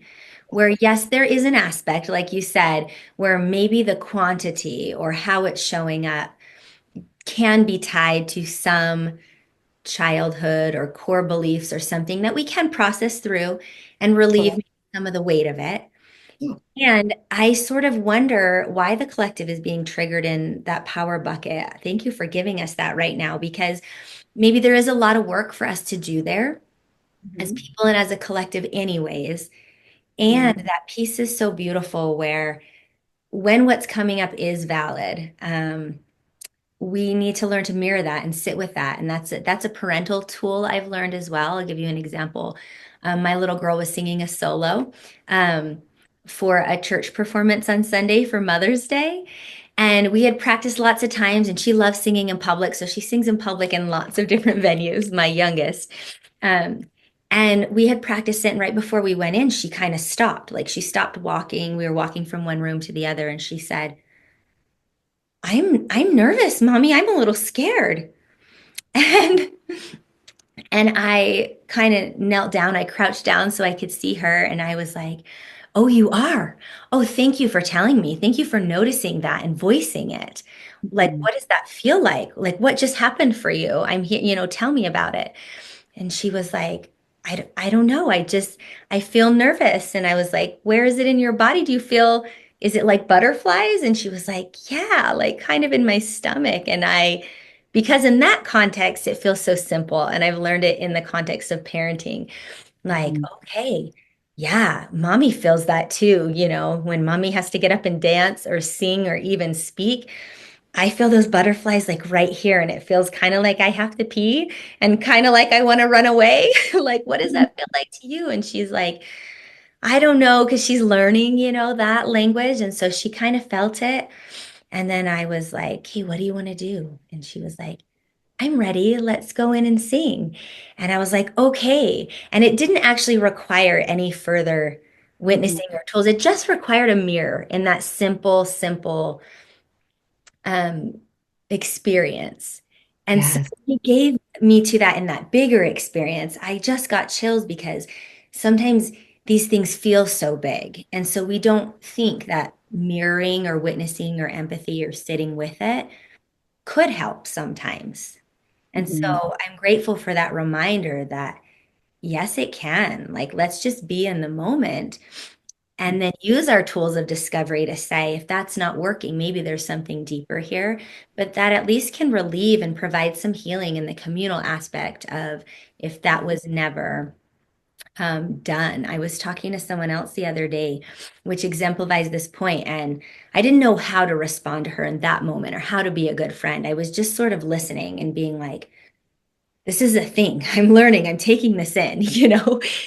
Where, yes, there is an aspect, like you said, where maybe the quantity or how it's showing up can be tied to some childhood or core beliefs or something that we can process through and relieve Correct. some of the weight of it. Yeah. And I sort of wonder why the collective is being triggered in that power bucket. Thank you for giving us that right now, because maybe there is a lot of work for us to do there as Mhm. people and as a collective, anyways. Yeah. And that piece is so beautiful where when what's coming up is valid, we need to learn to mirror that and sit with that. And that's a parental tool I've learned as well. I'll give you an example. My little girl was singing a solo um, for a church performance on Sunday for Mother's Day. And we had practiced lots of times, and she loves singing in public. So she sings in public in lots of different venues, my youngest. Um, and we had practiced it, and right before we went in, she kind of stopped. Like she stopped walking. We were walking from one room to the other, and she said, I'm nervous, mommy. I'm a little scared. And and I kind of knelt down. I crouched down so I could see her, and I was like, "Oh, you are. Oh, thank you for telling me. Thank you for noticing that and voicing it. Like, Mhm. what does that feel like? Like, what just happened for you? I'm here, tell me about it." And she was like, I don't know. I feel nervous. And I was like, where is it in your body? Is it like butterflies? And she was like, yeah, like kind of in my stomach. Because in that context, it feels so simple. And I've learned it in the context of parenting. Like, Mhm. okay, yeah, mommy feels that too. When mommy has to get up and dance or sing or even speak, I feel those butterflies like right here, and it feels kind of like I have to pee and kind of like I want to run away. Like, what does that feel like to you? And she's like, I don't know, because she's learning, that language. And so she kind of felt it. And then I was like, hey, what do you want to do? And she was like, I'm ready. Let's go in and sing. And I was like, okay. And it didn't actually require any further Mhm. witnessing or tools. It just required a mirror in that simple um, experience. And so Yes. he gave me to that in that bigger experience. I just got chills because sometimes these things feel so big. And so we don't think that mirroring or witnessing or empathy or sitting with it could help sometimes. And Mhm. so I'm grateful for that reminder that yes, it can. Like, let's just be in the moment and then use our tools of discovery to say, if that's not working, maybe there's something deeper here, but that at least can relieve and provide some healing in the communal aspect of if that was never done. I was talking to someone else the other day, which exemplifies this point, and I didn't know how to respond to her in that moment or how to be a good friend. I was just sort of listening and being like, this is a thing. I'm learning. I'm taking this in,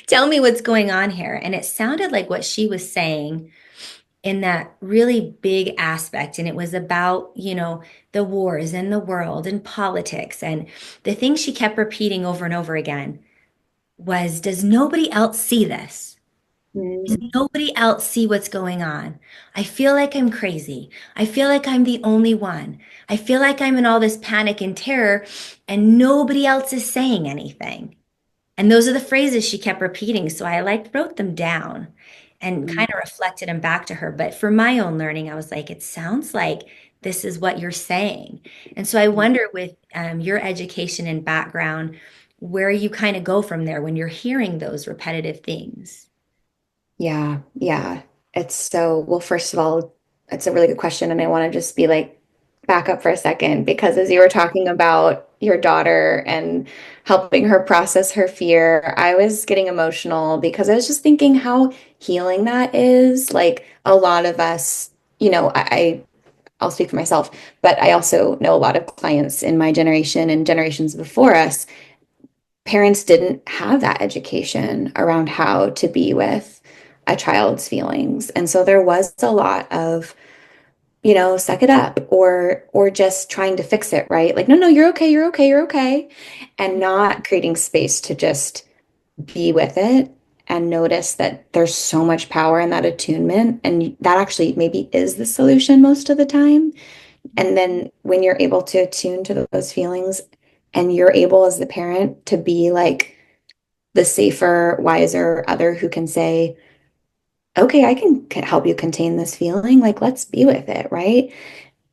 tell me what's going on here. And it sounded like what she was saying in that really big aspect. And it was about, the wars and the world and politics. And the thing she kept repeating over and over again was, does nobody else see this? Does Mhm. nobody else see what's going on? I feel like I'm crazy. I feel like I'm the only one. I feel like I'm in all this panic and terror, and nobody else is saying anything. And those are the phrases she kept repeating. So I like wrote them down. and Mm. kind of reflected them back to her. But for my own learning, I was like, it sounds like this is what you're saying. And so I wonder with your education and background, where you kind of go from there when you're hearing those repetitive things. Yeah, yeah. It's so, well, first of all, it's a really good question. And I want to just be like, back up for a second, because as you were talking about your daughter and helping her process her fear, I was getting emotional because I was just thinking how healing that is. Like a lot of us, I'll speak for myself, but I also know a lot of clients in my generation and generations before us, parents didn't have that education around how to be with a child's feelings. And so there was a lot of, suck it up or just trying to fix it, right? Like, no, no, you're okay, you're okay, you're okay. And not creating space to just be with it and notice that there's so much power in that attunement. And that actually maybe is the solution most of the time. And then when you're able to attune to those feelings and you're able as the parent to be like the safer, wiser other who can say, okay, I can help you contain this feeling. Like, let's be with it, right?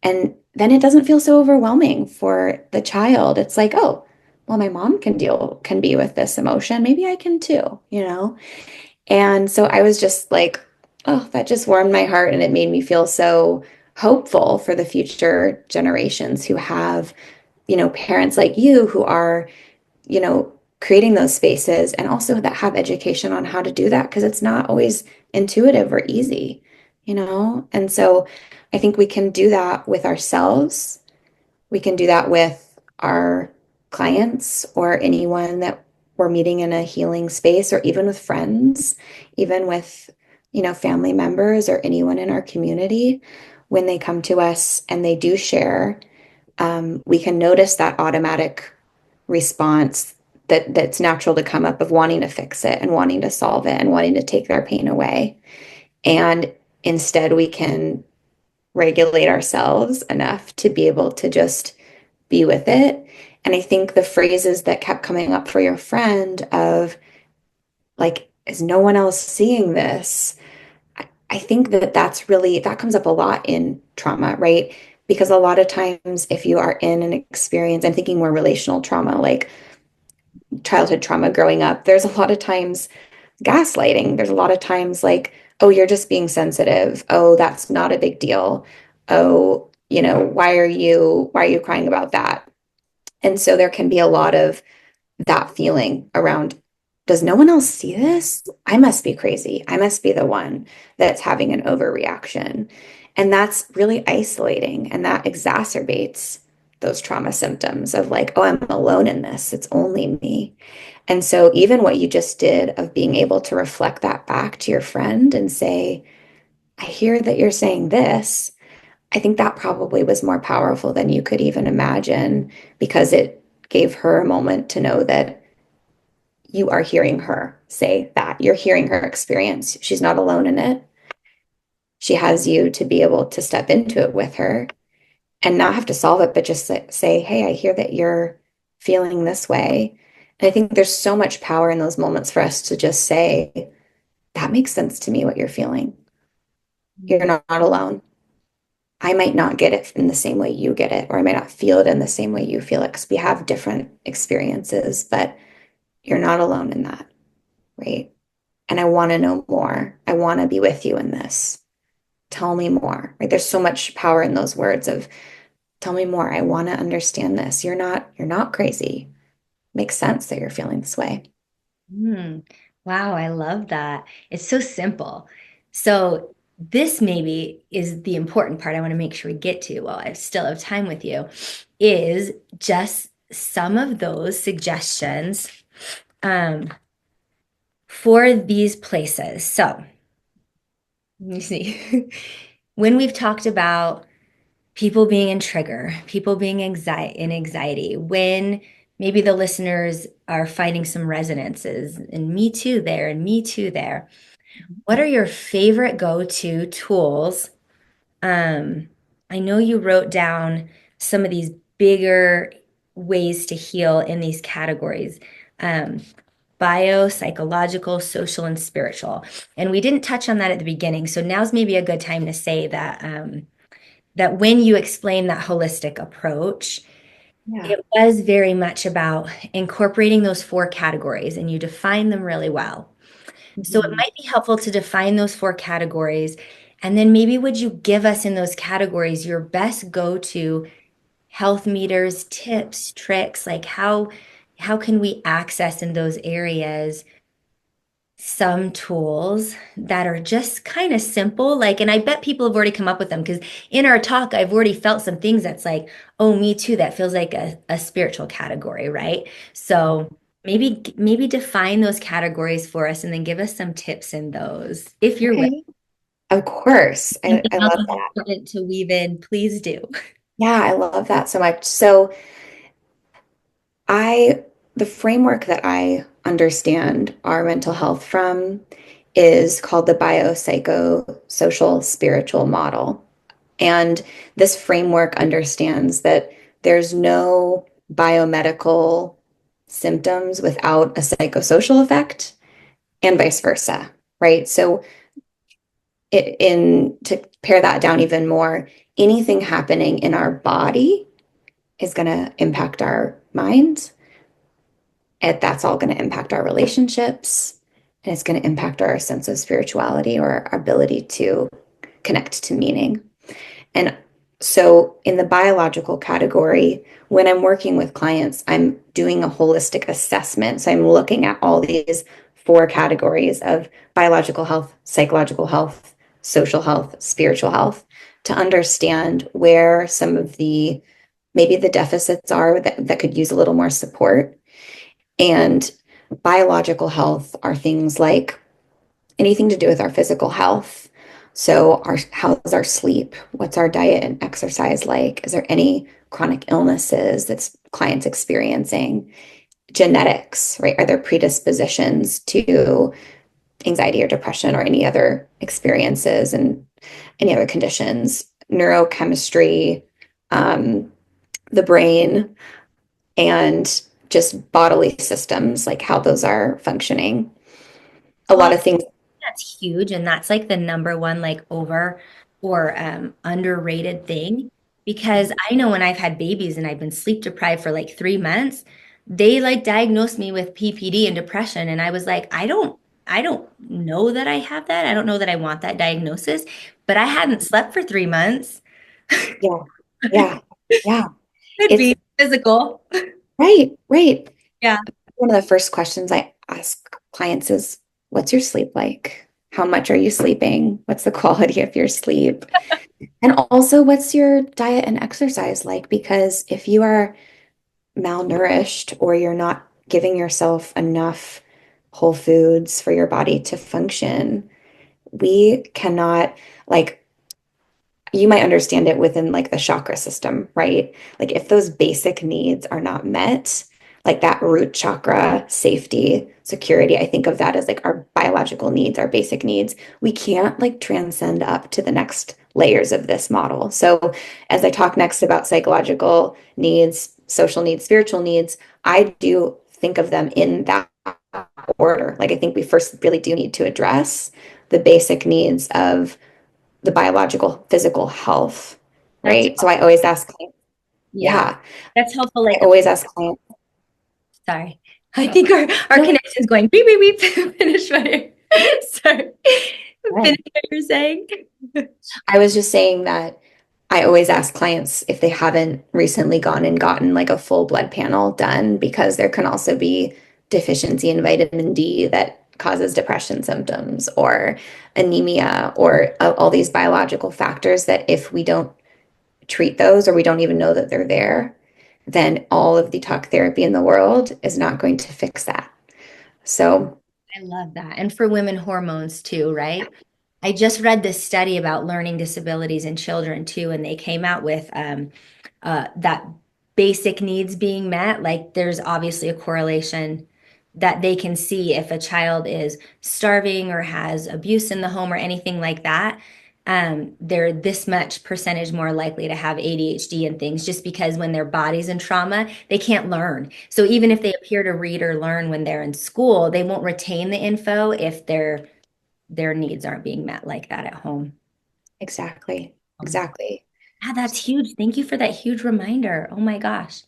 And then it doesn't feel so overwhelming for the child. It's like, oh, well, my mom can be with this emotion. Maybe I can too, you know? And so I was just like, oh, that just warmed my heart. And it made me feel so hopeful for the future generations who have, parents like you who are, creating those spaces and also that have education on how to do that because it's not always intuitive or easy, And so I think we can do that with ourselves. We can do that with our clients or anyone that we're meeting in a healing space, or even with friends, even with, family members or anyone in our community. When they come to us and they do share, we can notice that automatic response that's natural to come up of wanting to fix it and wanting to solve it and wanting to take their pain away. And instead, we can regulate ourselves enough to be able to just be with it. And I think the phrases that kept coming up for your friend of like, is no one else seeing this? I think that's really, that comes up a lot in trauma, right? Because a lot of times, if you are in an experience, I'm thinking more relational trauma, like childhood trauma growing up, there's a lot of times gaslighting. There's a lot of times like, oh, you're just being sensitive. Oh, that's not a big deal. Oh, why are you crying about that? And so there can be a lot of that feeling around, does no one else see this? I must be crazy. I must be the one that's having an overreaction. And that's really isolating. And that exacerbates those trauma symptoms of like, oh, I'm alone in this. It's only me. And so, even what you just did of being able to reflect that back to your friend and say, I hear that you're saying this. I think that probably was more powerful than you could even imagine because it gave her a moment to know that you are hearing her say that. You're hearing her experience. She's not alone in it. She has you to be able to step into it with her and not have to solve it, but just say, hey, I hear that you're feeling this way. And I think there's so much power in those moments for us to just say, that makes sense to me what you're feeling. You're not alone. I might not get it in the same way you get it, or I might not feel it in the same way you feel it because we have different experiences, but you're not alone in that, right? And I want to know more. I want to be with you in this. Tell me more, right? There's so much power in those words of tell me more. I want to understand this. You're not crazy. Makes sense that you're feeling this way. Hmm. Wow, I love that. It's so simple. So this maybe is the important part I want to make sure we get to while I still have time with you, is just some of those suggestions um, for these places. So you see, when we've talked about people being in trigger, people being anxiety, when maybe the listeners are finding some resonances, and me too there, and me too there. What are your favorite go-to tools? Um, I know you wrote down some of these bigger ways to heal in these categories. Um, bio, psychological, social, and spiritual. And we didn't touch on that at the beginning. So now's maybe a good time to say that that when you explain that holistic approach, Yeah. it was very much about incorporating those four categories and you define them really well. So it Mhm. might be helpful to define those four categories. And then maybe would you give us in those categories your best go-to health meters, tips, tricks, like how can we access in those areas some tools that are just kind of simple, like, and I bet people have already come up with them because in our talk I've already felt some things that's like, oh, me too, that feels like a spiritual category, right? So maybe define those categories for us and then give us some tips in those if you're with Okay. Of course. something I else love is that. important to weave in, please do. Yeah, I love that so much. So I, the framework that I understand our mental health from is called the biopsychosocial spiritual model. And this framework understands that there's no biomedical symptoms without a psychosocial effect and vice versa, right? So in to pare that down even more, anything happening in our body is going to impact our minds, and that's all going to impact our relationships, and it's going to impact our sense of spirituality or our ability to connect to meaning. And so, in the biological category, when I'm working with clients, I'm doing a holistic assessment. So, I'm looking at all these four categories of biological health, psychological health, social health, spiritual health to understand where some of the maybe the deficits are that could use a little more support. And biological health are things like anything to do with our physical health. So, how's our sleep? What's our diet and exercise like? Is there any chronic illnesses that clients experiencing? Genetics, right? Are there predispositions to anxiety or depression or any other experiences and any other conditions? Neurochemistry, um, the brain, and just bodily systems, like how those are functioning. A Well, lot of things. that's huge. And that's like the number one, like over or underrated thing. Because I know when I've had babies and I've been sleep deprived for like 3 months, they like diagnosed me with PPD and depression. And I was like, I don't know that I have that. I don't know that I want that diagnosis, but I hadn't slept for 3 months. Yeah, yeah, yeah. Could It's be physical. right, right. Yeah. One of the first questions I ask clients is, what's your sleep like? How much are you sleeping? What's the quality of your sleep? And also, what's your diet and exercise like? Because if you are malnourished or you're not giving yourself enough whole foods for your body to function, we cannot, like, you might understand it within like the chakra system, right? Like if those basic needs are not met, like that root chakra, safety, security, I think of that as like our biological needs, our basic needs. We can't like transcend up to the next layers of this model. So as I talk next about psychological needs, social needs, spiritual needs, I do think of them in that order. Like I think we first really do need to address the basic needs of the biological physical health, That's right? So I always ask clients, yeah. yeah, That's helpful. I Like always ask clients, sorry. I think our no, connection's going beep, beep, beep. Finish what sorry. Finish good. what you're saying. I was just saying that I always ask clients if they haven't recently gone and gotten like a full blood panel done because there can also be deficiency in vitamin D that causes depression symptoms or anemia or all these biological factors that if we don't treat those or we don't even know that they're there, then all of the talk therapy in the world is not going to fix that. So, I love that. And for women, hormones too, right? I just read this study about learning disabilities in children too, and they came out with that basic needs being met. Like there's obviously a correlation that they can see if a child is starving or has abuse in the home or anything like that. they're this much percentage more likely to have ADHD and things just because when their body's in trauma, they can't learn. So even if they appear to read or learn when they're in school, they won't retain the info if their needs aren't being met like that at home. Exactly. Um, Exactly. yeah, that's huge. Thank you for that huge reminder. Oh my gosh.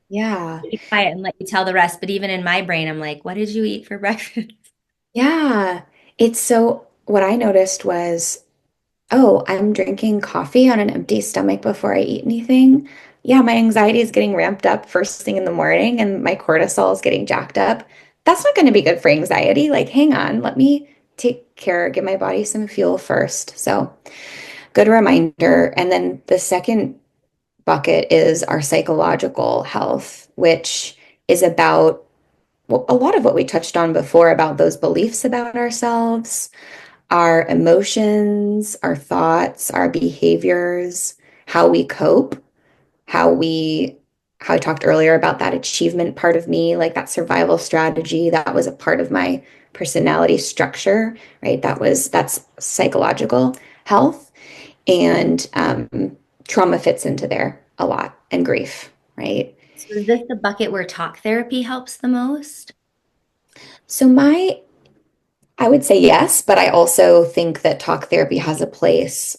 Yeah. Be quiet and let you tell the rest. But even in my brain, I'm like, what did you eat for breakfast? Yeah. It's so, what I noticed was, oh, I'm drinking coffee on an empty stomach before I eat anything. Yeah, my anxiety is getting ramped up first thing in the morning and my cortisol is getting jacked up. That's not going to be good for anxiety. Like, hang on, let me take care, give my body some fuel first. So, good reminder. And then the second bucket is our psychological health, which is about well, a lot of what we touched on before about those beliefs about ourselves, our emotions, our thoughts, our behaviors, how we cope, how we how I talked earlier about that achievement part of me, like that survival strategy, that was a part of my personality structure, right? That's psychological health. And trauma fits into there a lot and grief, right? So is this the bucket where talk therapy helps the most? So I would say yes, but I also think that talk therapy has a place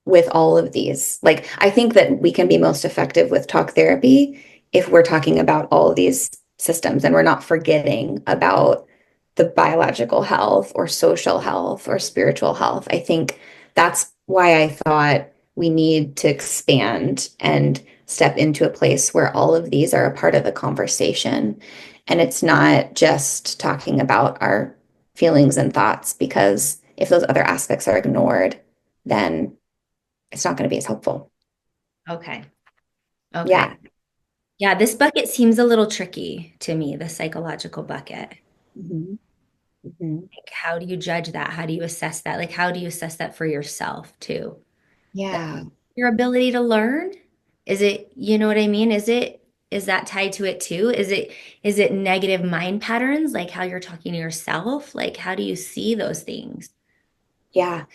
with all of these. Like, I think that we can be most effective with talk therapy if we're talking about all of these systems and we're not forgetting about the biological health or social health or spiritual health. I think that's why I thought we need to expand and step into a place where all of these are a part of the conversation. And it's not just talking about our feelings and thoughts, because if those other aspects are ignored, then it's not going to be as helpful. Okay. Okay. Yeah. Yeah, this bucket seems a little tricky to me, the psychological bucket. Mhm. Mhm. Like, how do you judge that? How do you assess that? Like, how do you assess that for yourself too? Like, Yeah. your ability to learn? Is it, you know what I mean? Is that tied to it too? Is it negative mind patterns, like how you're talking to yourself? Like, how do you see those things? Yeah.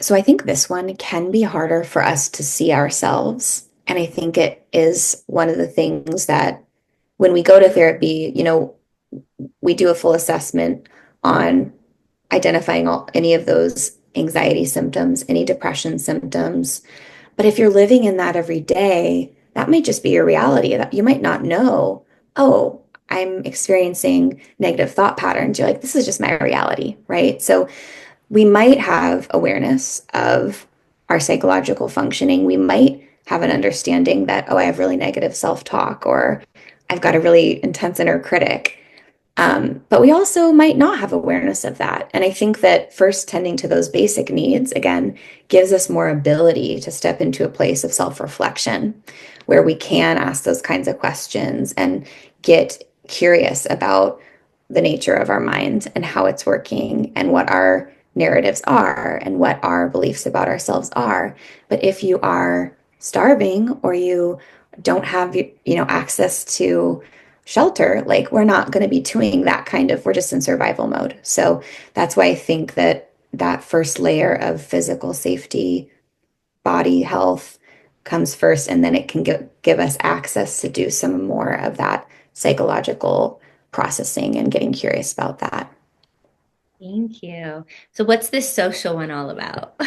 So I think this one can be harder for us to see ourselves. And I think it is one of the things that when we go to therapy, we do a full assessment on identifying any of those anxiety symptoms, any depression symptoms. But if you're living in that every day, that might just be your reality. That you might not know, oh, I'm experiencing negative thought patterns. You're like, this is just my reality, right? So we might have awareness of our psychological functioning. We might have an understanding that, oh, I have really negative self-talk, or I've got a really intense inner critic. But we also might not have awareness of that. And I think that first tending to those basic needs, again, gives us more ability to step into a place of self-reflection where we can ask those kinds of questions and get curious about the nature of our mind and how it's working and what our narratives are and what our beliefs about ourselves are. But if you are starving or you don't have, access to shelter, like we're not going to be doing that kind of, we're just in survival mode. So that's why I think that that first layer of physical safety, body health comes first, and then it can give us access to do some more of that psychological processing and getting curious about that. Thank you. So what's this social one all about?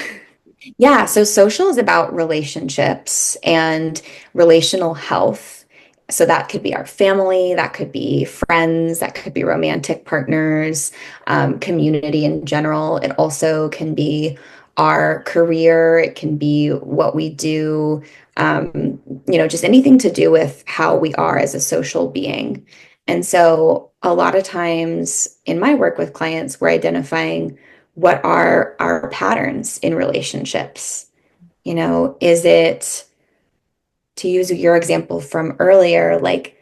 Yeah, so social is about relationships and relational health. So that could be our family, that could be friends, that could be romantic partners, community in general. It also can be our career, it can be what we do, just anything to do with how we are as a social being. And so a lot of times in my work with clients, we're identifying what are our patterns in relationships. Is it, to use your example from earlier, like,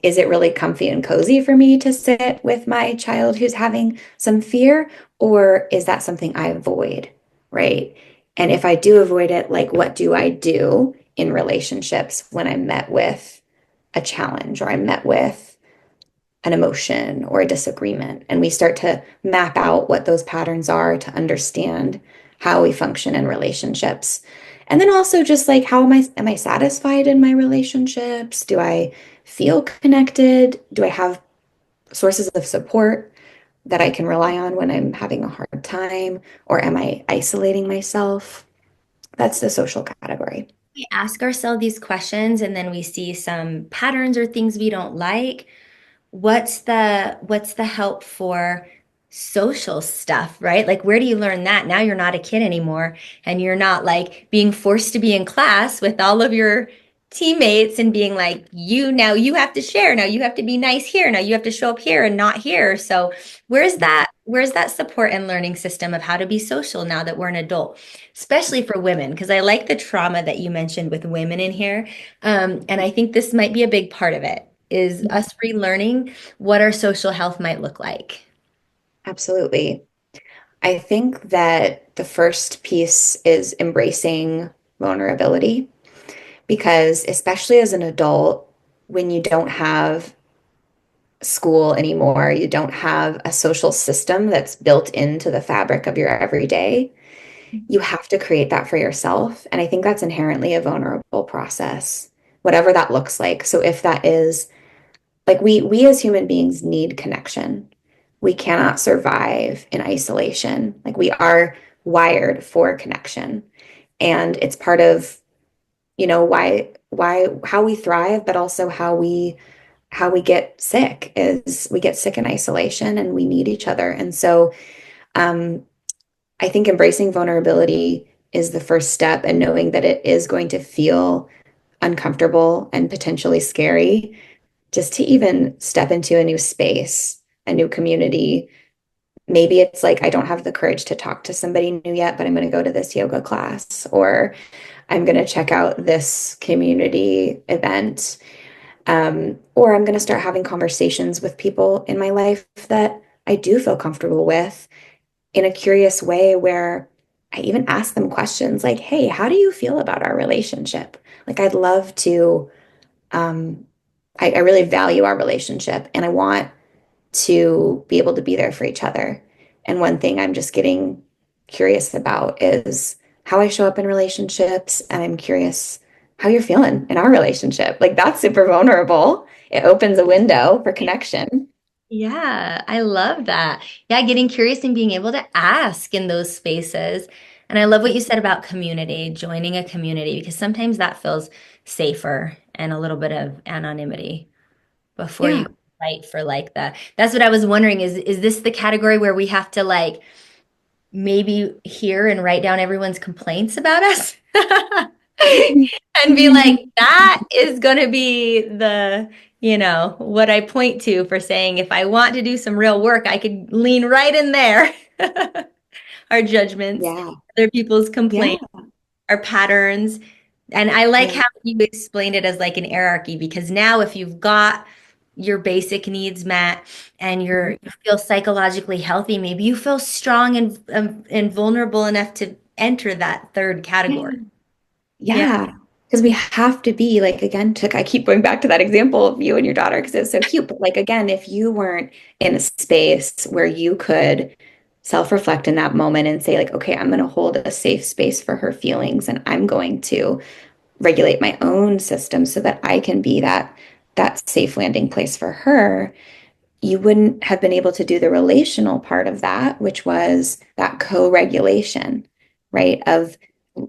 is it really comfy and cozy for me to sit with my child who's having some fear? Or is that something I avoid? Right. And if I do avoid it, like, what do I do in relationships when I'm met with a challenge or I'm met with an emotion or a disagreement? And we start to map out what those patterns are to understand how we function in relationships. And then also just like how am I satisfied in my relationships? Do I feel connected? Do I have sources of support that I can rely on when I'm having a hard time? Or am I isolating myself? That's the social category. We ask ourselves these questions and then we see some patterns or things we don't like. What's the help for social stuff, right? Like where do you learn that? Now you're not a kid anymore and you're not like being forced to be in class with all of your teammates and being like, now you have to share, now you have to be nice here, now you have to show up here and not here. So where's that support and learning system of how to be social now that we're an adult, especially for women? Because I like the trauma that you mentioned with women in here. And I think this might be a big part of it is us relearning what our social health might look like. Absolutely. I think that the first piece is embracing vulnerability because, especially as an adult, when you don't have school anymore, you don't have a social system that's built into the fabric of your everyday, you have to create that for yourself. And I think that's inherently a vulnerable process, whatever that looks like. So if that is like we as human beings need connection. We cannot survive in isolation. Like we are wired for connection. And it's part of, why how we thrive, but also how we get sick is we get sick in isolation and we need each other. And so um, I think embracing vulnerability is the first step and knowing that it is going to feel uncomfortable and potentially scary just to even step into a new space, a new community. Maybe it's like, I don't have the courage to talk to somebody new yet, but I'm going to go to this yoga class, or I'm going to check out this community event. Or I'm going to start having conversations with people in my life that I do feel comfortable with in a curious way where I even ask them questions like, hey, how do you feel about our relationship? Like, I'd love to, um, I really value our relationship and I want to be able to be there for each other. And one thing I'm just getting curious about is how I show up in relationships. And I'm curious how you're feeling in our relationship. Like that's super vulnerable. It opens a window for connection. Yeah, I love that. Yeah, getting curious and being able to ask in those spaces. And I love what you said about community, joining a community, because sometimes that feels safer and a little bit of anonymity before you Yeah. fight for like that's what I was wondering is this the category where we have to like maybe hear and write down everyone's complaints about us? And be like, that is going to be what I point to for saying if I want to do some real work, I could lean right in there. Our judgments, Yeah. other people's Yeah. complaints, our patterns. And I like Yeah. how you explained it as like an hierarchy because now if you've got your basic needs met and you feel psychologically healthy, maybe you feel strong and vulnerable enough to enter that third Yeah. category. Yeah. Yeah. Because we have to be like, again, I keep going back to that example of you and your daughter because it's so cute. But like, again, if you weren't in a space where you could self-reflect in that moment and say, like, okay, I'm going to hold a safe space for her feelings and I'm going to regulate my own system so that I can be that safe landing place for her, you wouldn't have been able to do the relational part of that, which was that co-regulation, right? Of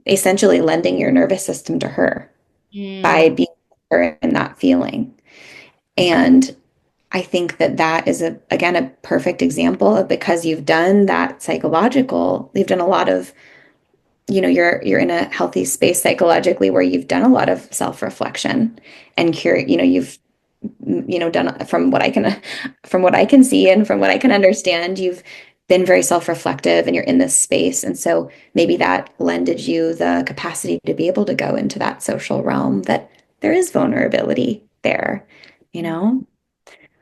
essentially lending your nervous system to her by Mm. being her in that feeling. And I think that that is again a perfect example of because you've done that psychological, you've done a lot of, you're in a healthy space psychologically where you've done a lot of self-reflection and you've done from what I can see and from what I can understand, you've been very self-reflective and you're in this space. And so maybe that lended you the capacity to be able to go into that social realm that there is vulnerability there, you know?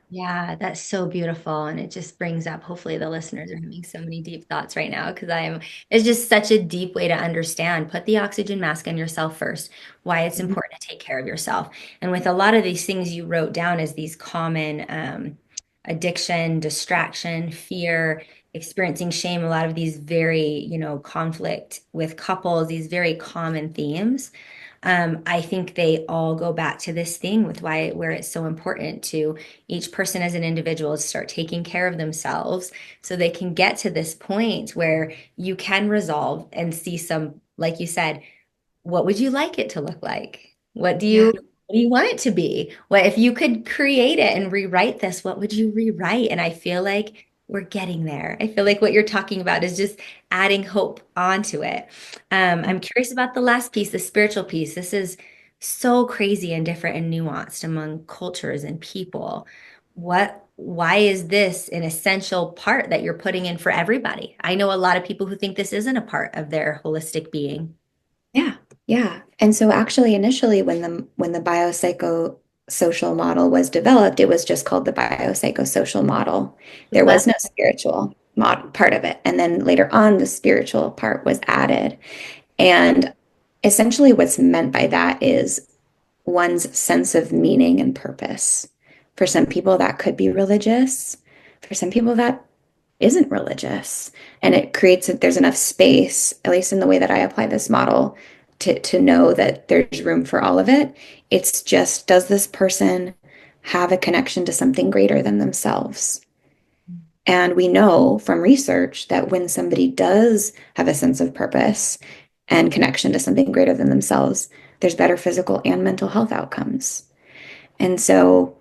Yeah, that's so beautiful. And it just brings up, hopefully, the listeners are having so many deep thoughts right now because it's just such a deep way to understand. Put the oxygen mask on yourself first, why it's Mhm. important to take care of yourself. And with a lot of these things you wrote down as these common addiction, distraction, fear, experiencing shame, a lot of these very, conflict with couples, these very common themes. I think they all go back to this thing with where it's so important to each person as an individual to start taking care of themselves so they can get to this point where you can resolve and see some, like you said, what would you like it to look like? Yeah. What do you want it to be? What if you could create it and rewrite this, what would you rewrite? And I feel like we're getting there. I feel like what you're talking about is just adding hope onto it. I'm curious about the last piece, the spiritual piece. This is so crazy and different and nuanced among cultures and people. Why is this an essential part that you're putting in for everybody? I know a lot of people who think this isn't a part of their holistic being. Yeah, yeah. And so actually initially when the biopsychosocial model was developed, it was just called the biopsychosocial model. There Love. was no spiritual mod part of it. And then later on, the spiritual part was added. And essentially what's meant by that is one's sense of meaning and purpose. For some people, that could be religious. For some people, that isn't religious. And it creates there's enough space, at least in the way that I apply this model, to know that there's room for all of it. It's just, does this person have a connection to something greater than themselves? And we know from research that when somebody does have a sense of purpose and connection to something greater than themselves, there's better physical and mental health outcomes. And so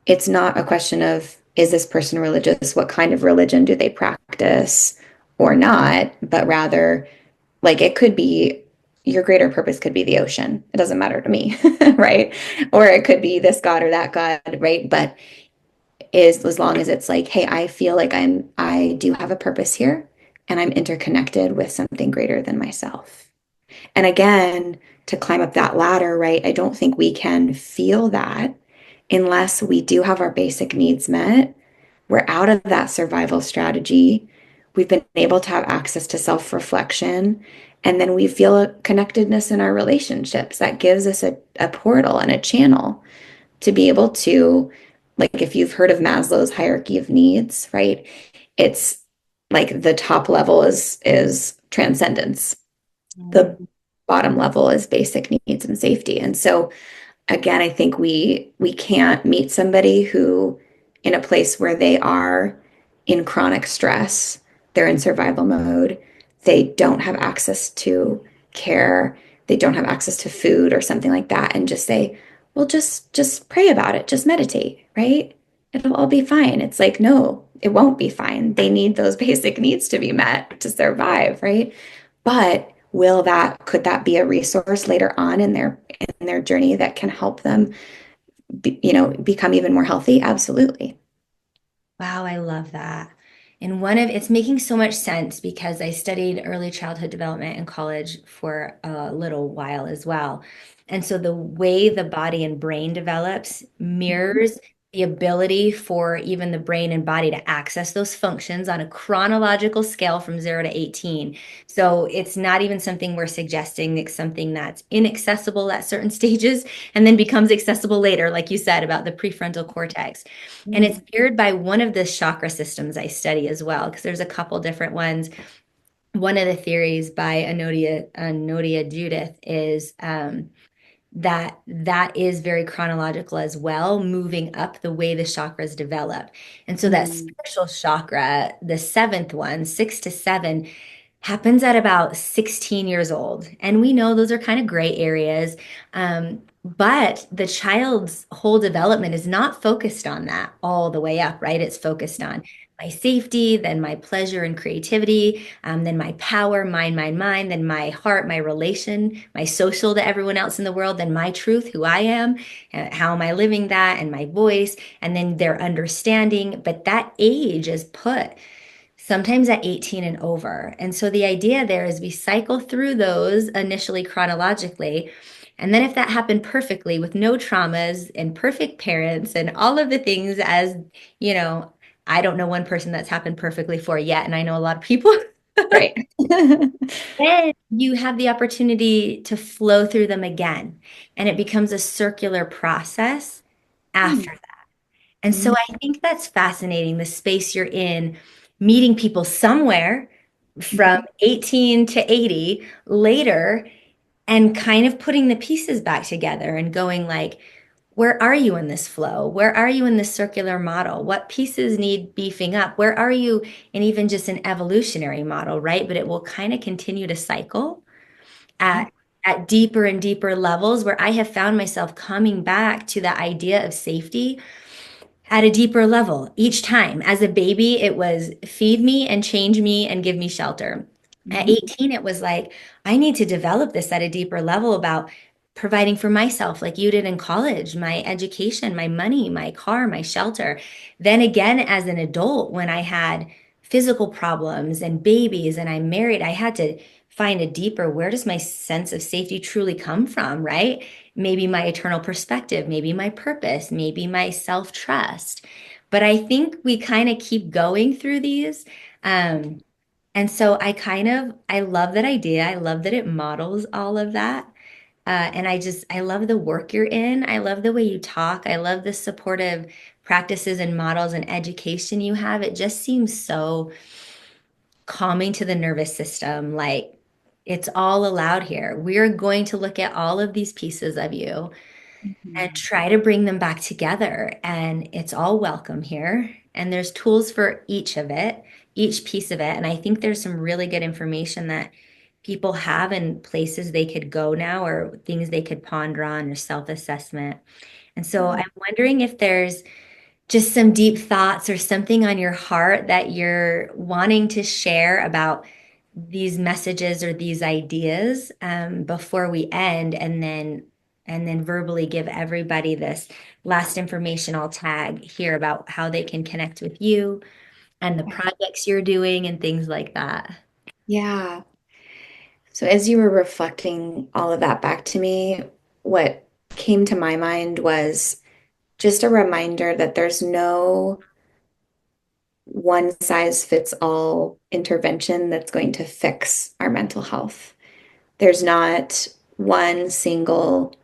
it's not a question of, is this person religious? What kind of religion do they practice or not? But rather, like, it could be your greater purpose could be the ocean. It doesn't matter to me, right? Or it could be this God or that God, right? But is as long as it's like, hey, I feel like I do have a purpose here and I'm interconnected with something greater than myself. And again, to climb up that ladder, right? I don't think we can feel that unless we do have our basic needs met. We're out of that survival strategy. We've been able to have access to self-reflection. And then we feel a connectedness in our relationships that gives us a portal and a channel to be able to, like, if you've heard of Maslow's hierarchy of needs, right? It's like the top level is transcendence. The bottom level is basic needs and safety. And so again, I think we can't meet somebody who in a place where they are in chronic stress, they're in survival mode, they don't have access to care, they don't have access to food or something like that, and just say, well, just pray about it, just meditate, right? It'll all be fine. It's like, no, it won't be fine. They need those basic needs to be met to survive, right? But could that be a resource later on in their journey that can help them become even more healthy? Absolutely. Wow, I love that. And it's making so much sense because I studied early childhood development in college for a little while as well. And so the way the body and brain develops mirrors the ability for even the brain and body to access those functions on a chronological scale from 0 to 18. So it's not even something we're suggesting, it's something that's inaccessible at certain stages and then becomes accessible later, like you said about the prefrontal cortex. And it's mirrored by one of the chakra systems I study as well, because there's a couple different ones. One of the theories by Anodia Judith is that is very chronological as well, moving up the way the chakras develop. And so that Mm, spiritual chakra, the seventh one, 6 to 7, happens at about 16 years old. And we know those are kind of gray areas. But the child's whole development is not focused on that all the way up, right? It's focused on my safety, then my pleasure and creativity, then my power, mind, then my heart, my relation, my social to everyone else in the world, then my truth, who I am, how am I living that, and my voice, and then their understanding. But that age is put sometimes at 18 and over. And so the idea there is we cycle through those initially chronologically. And then if that happened perfectly with no traumas and perfect parents and all of the things as, you know, I don't know one person that's happened perfectly for yet. And I know a lot of people. right. Then you have the opportunity to flow through them again. And it becomes a circular process after. And so Mm, I think that's fascinating, the space you're in. meeting people somewhere from Mhm. 18 to 80 later and kind of putting the pieces back together and going like, where are you in this flow? Where are you in this circular model? What pieces need beefing up? Where are you in even just an evolutionary model, right? But it will kind of continue to cycle at deeper and deeper levels where I have found myself coming back to the idea of safety at a deeper level each time. As a baby, it was feed me and change me and give me shelter. At Mhm. 18, it was like, I need to develop this at a deeper level about providing for myself, like you did in college, my education, my money, my car, my shelter. Then again, as an adult, when I had physical problems and babies and I'm married, I had to find a deeper, where does my sense of safety truly come from, right? Maybe my eternal perspective, maybe my purpose, maybe my self trust. But I think we kind of keep going through these. Um, and so I love that idea. I love that it models all of that. And I love the work you're in. I love the way you talk. I love the supportive practices and models and education you have. It just seems so calming to the nervous system. Like it's all allowed here. We're going to look at all of these pieces of you and Mhm. try to bring them back together. And it's all welcome here. And there's tools for each of it, each piece of it. And I think there's some really good information that people have in places they could go now or things they could ponder on or self-assessment. And so Yeah. I'm wondering if there's just some deep thoughts or something on your heart that you're wanting to share about these messages or these ideas before we end, and then verbally give everybody this last information I'll tag here about how they can connect with you and the projects you're doing and things like that. Yeah. So as you were reflecting all of that back to me, what came to my mind was just a reminder that there's no one size fits all intervention that's going to fix our mental health. There's not one single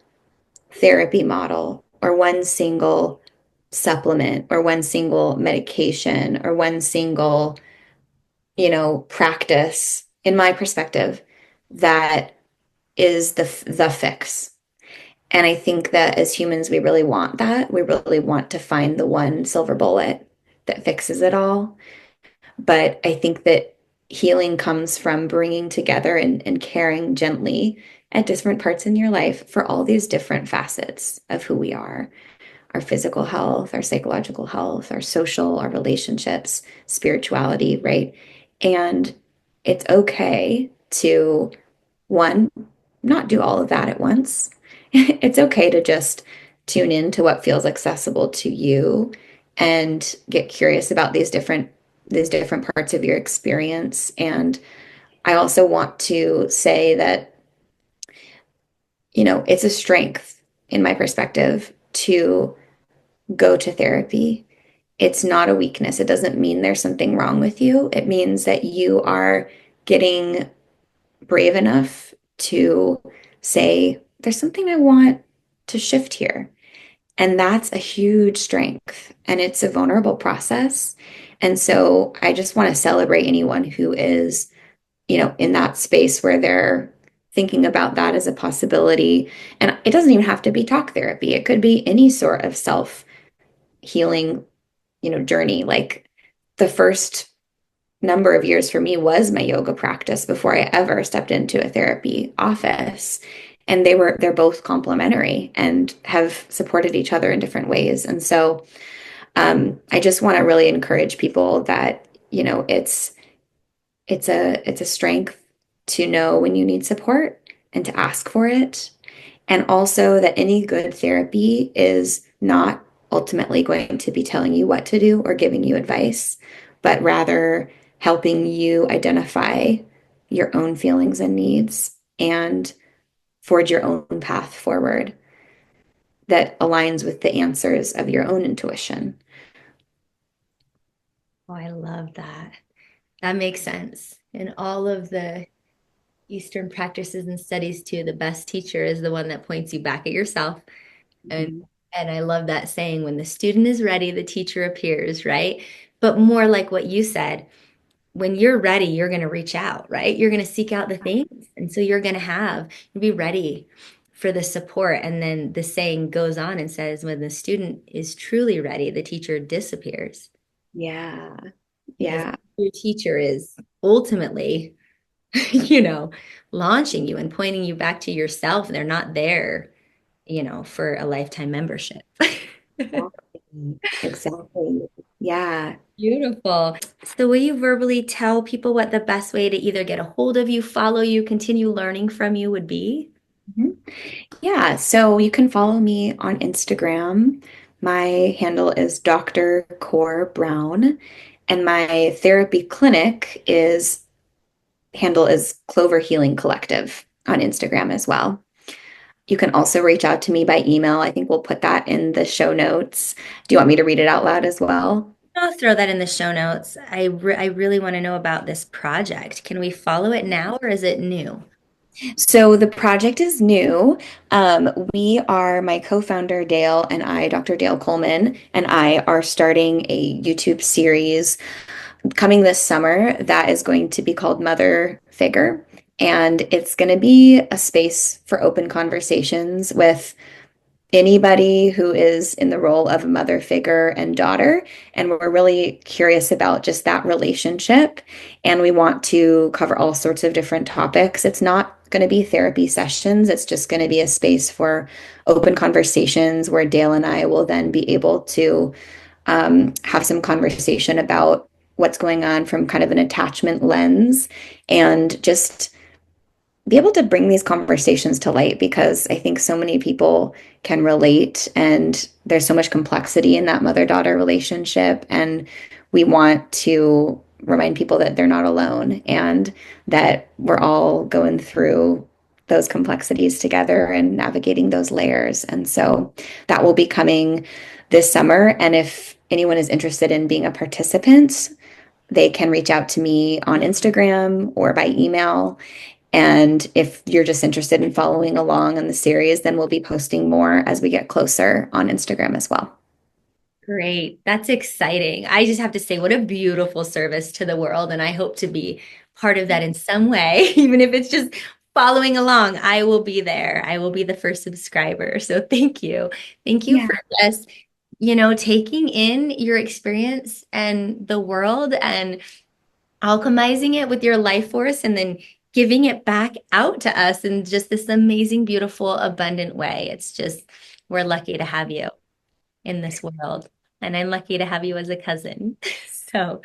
therapy model or one single supplement or one single medication or one single, practice, in my perspective, that is the fix. And I think that as humans, we really want that. We really want to find the one silver bullet that fixes it all. But I think that healing comes from bringing together and caring gently at different parts in your life for all these different facets of who we are, our physical health, our psychological health, our social, our relationships, spirituality, right? And it's okay to, one, not do all of that at once. It's okay to just tune in to what feels accessible to you and get curious about these different parts of your experience. And I also want to say that, it's a strength in my perspective to go to therapy. It's not a weakness. It doesn't mean there's something wrong with you. It means that you are getting brave enough to say, there's something I want to shift here. And that's a huge strength. And it's a vulnerable process. And so I just want to celebrate anyone who is, in that space where they're thinking about that as a possibility. And it doesn't even have to be talk therapy, it could be any sort of self healing, journey. Like the first number of years for me was my yoga practice before I ever stepped into a therapy office. And they're both complementary and have supported each other in different ways. And so I just want to really encourage people that, it's a strength to know when you need support and to ask for it. And also that any good therapy is not ultimately going to be telling you what to do or giving you advice, but rather helping you identify your own feelings and needs and forge your own path forward that aligns with the answers of your own intuition. Oh, I love that. That makes sense. And all of the Eastern practices and studies too, the best teacher is the one that points you back at yourself. And Mhm. and I love that saying, when the student is ready, the teacher appears, right? But more like what you said, when you're ready, you're going to reach out, right? You're going to seek out the things. And so you'll be ready for the support. And then the saying goes on and says, when the student is truly ready, the teacher disappears. Yeah. Because Yeah. your teacher is ultimately, you know, launching you and pointing you back to yourself. They're not there, for a lifetime membership. Exactly. Exactly. Yeah. Beautiful. So, will you verbally tell people what the best way to either get a hold of you, follow you, continue learning from you would be? Mhm. Yeah. So you can follow me on Instagram. My handle is Dr. Core Brown, and my therapy clinic is handle is Clover Healing Collective on Instagram as well. You can also reach out to me by email. I think we'll put that in the show notes. Do you want me to read it out loud as well? I'll throw that in the show notes. I really want to know about this project. Can we follow it now or is it new? So the project is new. My co-founder Dale and I, Dr. Dale Coleman, and I are starting a YouTube series coming this summer that is going to be called Mother Figure. And it's going to be a space for open conversations with anybody who is in the role of a mother figure and daughter. And we're really curious about just that relationship. And we want to cover all sorts of different topics. It's not going to be therapy sessions, it's just going to be a space for open conversations where Dale and I will then be able to have some conversation about what's going on from kind of an attachment lens and just be able to bring these conversations to light because I think so many people can relate and there's so much complexity in that mother-daughter relationship. And we want to remind people that they're not alone and that we're all going through those complexities together and navigating those layers. And so that will be coming this summer. And if anyone is interested in being a participant, they can reach out to me on Instagram or by email. And if you're just interested in following along on the series, then we'll be posting more as we get closer on Instagram as well. Great. That's exciting. I just have to say, what a beautiful service to the world. And I hope to be part of that in some way, even if it's just following along. I will be there. I will be the first subscriber. So thank you. Thank you Yeah. for just, taking in your experience and the world and alchemizing it with your life force and then giving it back out to us in just this amazing, beautiful, abundant way. It's just, we're lucky to have you in this world. And I'm lucky to have you as a cousin. So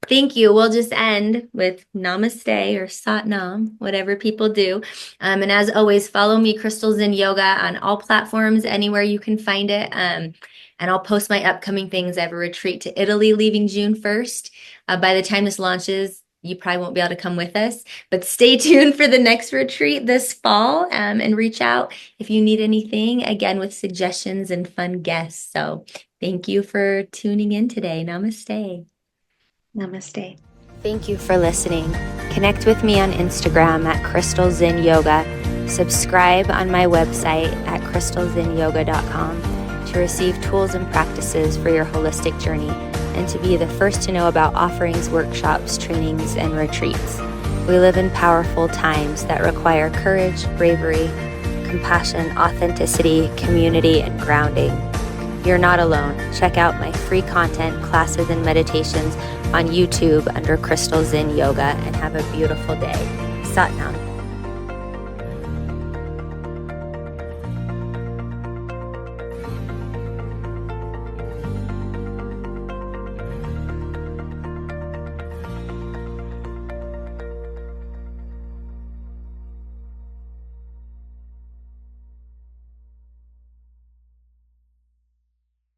thank you. We'll just end with namaste or sat nam, whatever people do. And as always, follow me, Crystal Zinn Yoga, on all platforms, anywhere you can find it. And I'll post my upcoming things. I have a retreat to Italy leaving June 1st. By the time this launches, you probably won't be able to come with us, but stay tuned for the next retreat this fall, and reach out if you need anything, again, with suggestions and fun guests. So thank you for tuning in today. Namaste. Namaste. Thank you for listening. Connect with me on Instagram at Crystal Zinn Yoga. Subscribe on my website at crystalzinnyoga.com to receive tools and practices for your holistic journey and to be the first to know about offerings, workshops, trainings, and retreats. We live in powerful times that require courage, bravery, compassion, authenticity, community, and grounding. You're not alone. Check out my free content, classes, and meditations on YouTube under Crystal Zinn Yoga and have a beautiful day. Sat Nam.